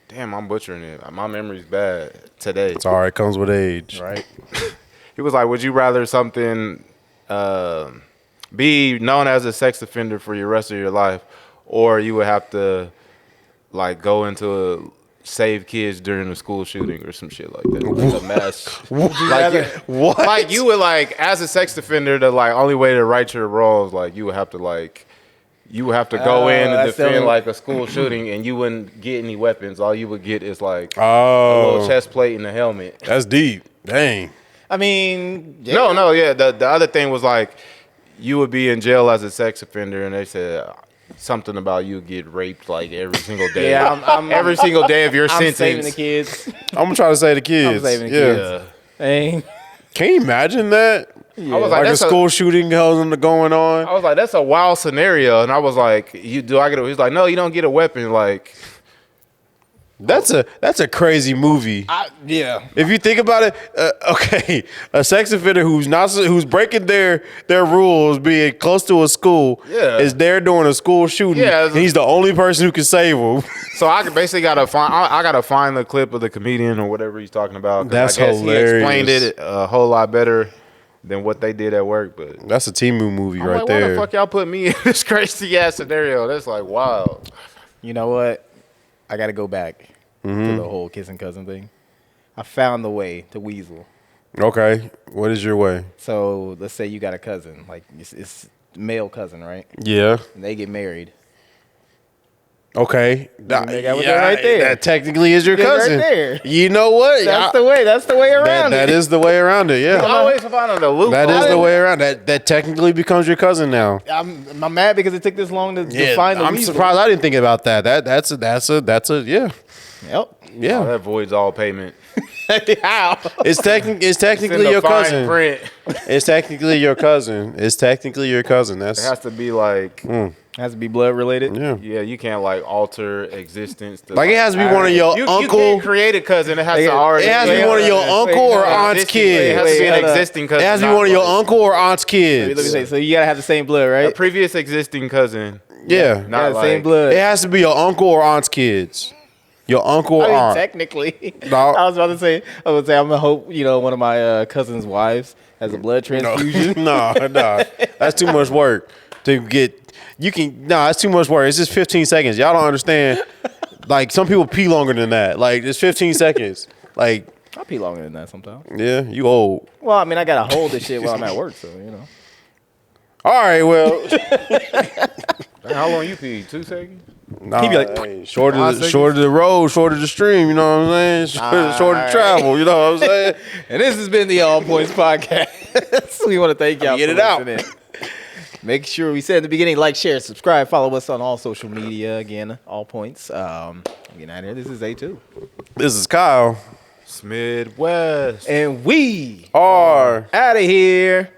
Damn, I'm butchering it. My memory's bad today. It's all right. Comes with age. Right. He was like, would you rather something be known as a sex offender for the rest of your life, or you would have to like go into a save kids during a school shooting or some shit like that, like a mass. What? Like you would like as a sex offender, the like only way to right your wrongs, like you would have to go in and that's defend the- like a school shooting, and you wouldn't get any weapons. All you would get is like a Oh, little chest plate and a helmet. that's deep. Dang. I mean, yeah. No, yeah. The other thing was like you would be in jail as a sex offender, and they said something about you get raped like every single day. Yeah, I'm every single day of your I'm sentence. saving the kids. I'm gonna try to say the kids. I'm saving the yeah. kids. Hey, Can you imagine that? I was like, Like a that's school shooting going on. I was like, that's a wild scenario, and I was like, you do I get? He's like, no, you don't get a weapon. Like, That's a crazy movie. yeah. If you think about it, okay, a sex offender who's breaking their rules, being close to a school, Yeah. is there doing a school shooting. Yeah, and he's the only person who can save them. so I basically gotta find. I gotta find the clip of the comedian or whatever he's talking about. 'cause That's I guess hilarious. He explained it a whole lot better than what they did at work, but. That's a Temu movie I'm right like, why there. the fuck y'all put me in this crazy ass scenario? That's like wild. You know what? I got to go back Mm-hmm. to the whole kissing cousin thing. I found the way to weasel. Okay, what is your way? So let's say you got a cousin, like it's male cousin, right? Yeah. And they get married. Okay. That right there. That technically is your That right cousin. there. You know what? That's the way. That's the way around That it. is the way around it. I Yeah. always find on the loop. That is the way around. That technically becomes your cousin now. I'm mad because it took this long to Yeah, find the I'm weasel. surprised I didn't think about that. That's a yeah. Yep. Yeah. Oh, that voids all payment. How? It's technically It's in the your fine cousin. print. It's technically your cousin. It's technically your cousin. It That's has to be like, Has to be blood related. yeah. yeah, you can't like alter existence. To, Like it has to be one of your you uncle. can't create a cousin. It has to already. It has to be Wait, one of your wait, uncle or wait, aunt's It has kids. to be an hold up. existing It cousin. has to be not one of your like uncle or aunt's Let me kids. say. So you gotta have the same blood, a right? previous existing cousin. Yeah. Not Got the like same blood. It has to be your uncle or aunt's kids. Your uncle or I mean, aunt. technically. No. I was about to say. I'm gonna hope one of my cousin's wives has a blood transfusion. No. That's too much work to get. That's too much work. It's just 15 seconds. Y'all don't understand. Like some people pee longer than that. Like it's 15 seconds. Like I pee longer than that sometimes. yeah, you old. Well, I mean, I gotta hold this shit while I'm at work, so All right, well, how long you pee? 2 seconds. nah, He be like, hey, shorter "5 the seconds?" shorter the road, shorter the stream. You know what I'm saying? Shorter the travel. You know what I'm saying? And this has been the All Points Podcast. We want to thank y'all Get for it out. listening. Make sure we said in the beginning, like, share, subscribe, follow us on all social media. Again, All Points. Getting out of here. This is A2. This is Kyle. Smid West. And we R. out of here.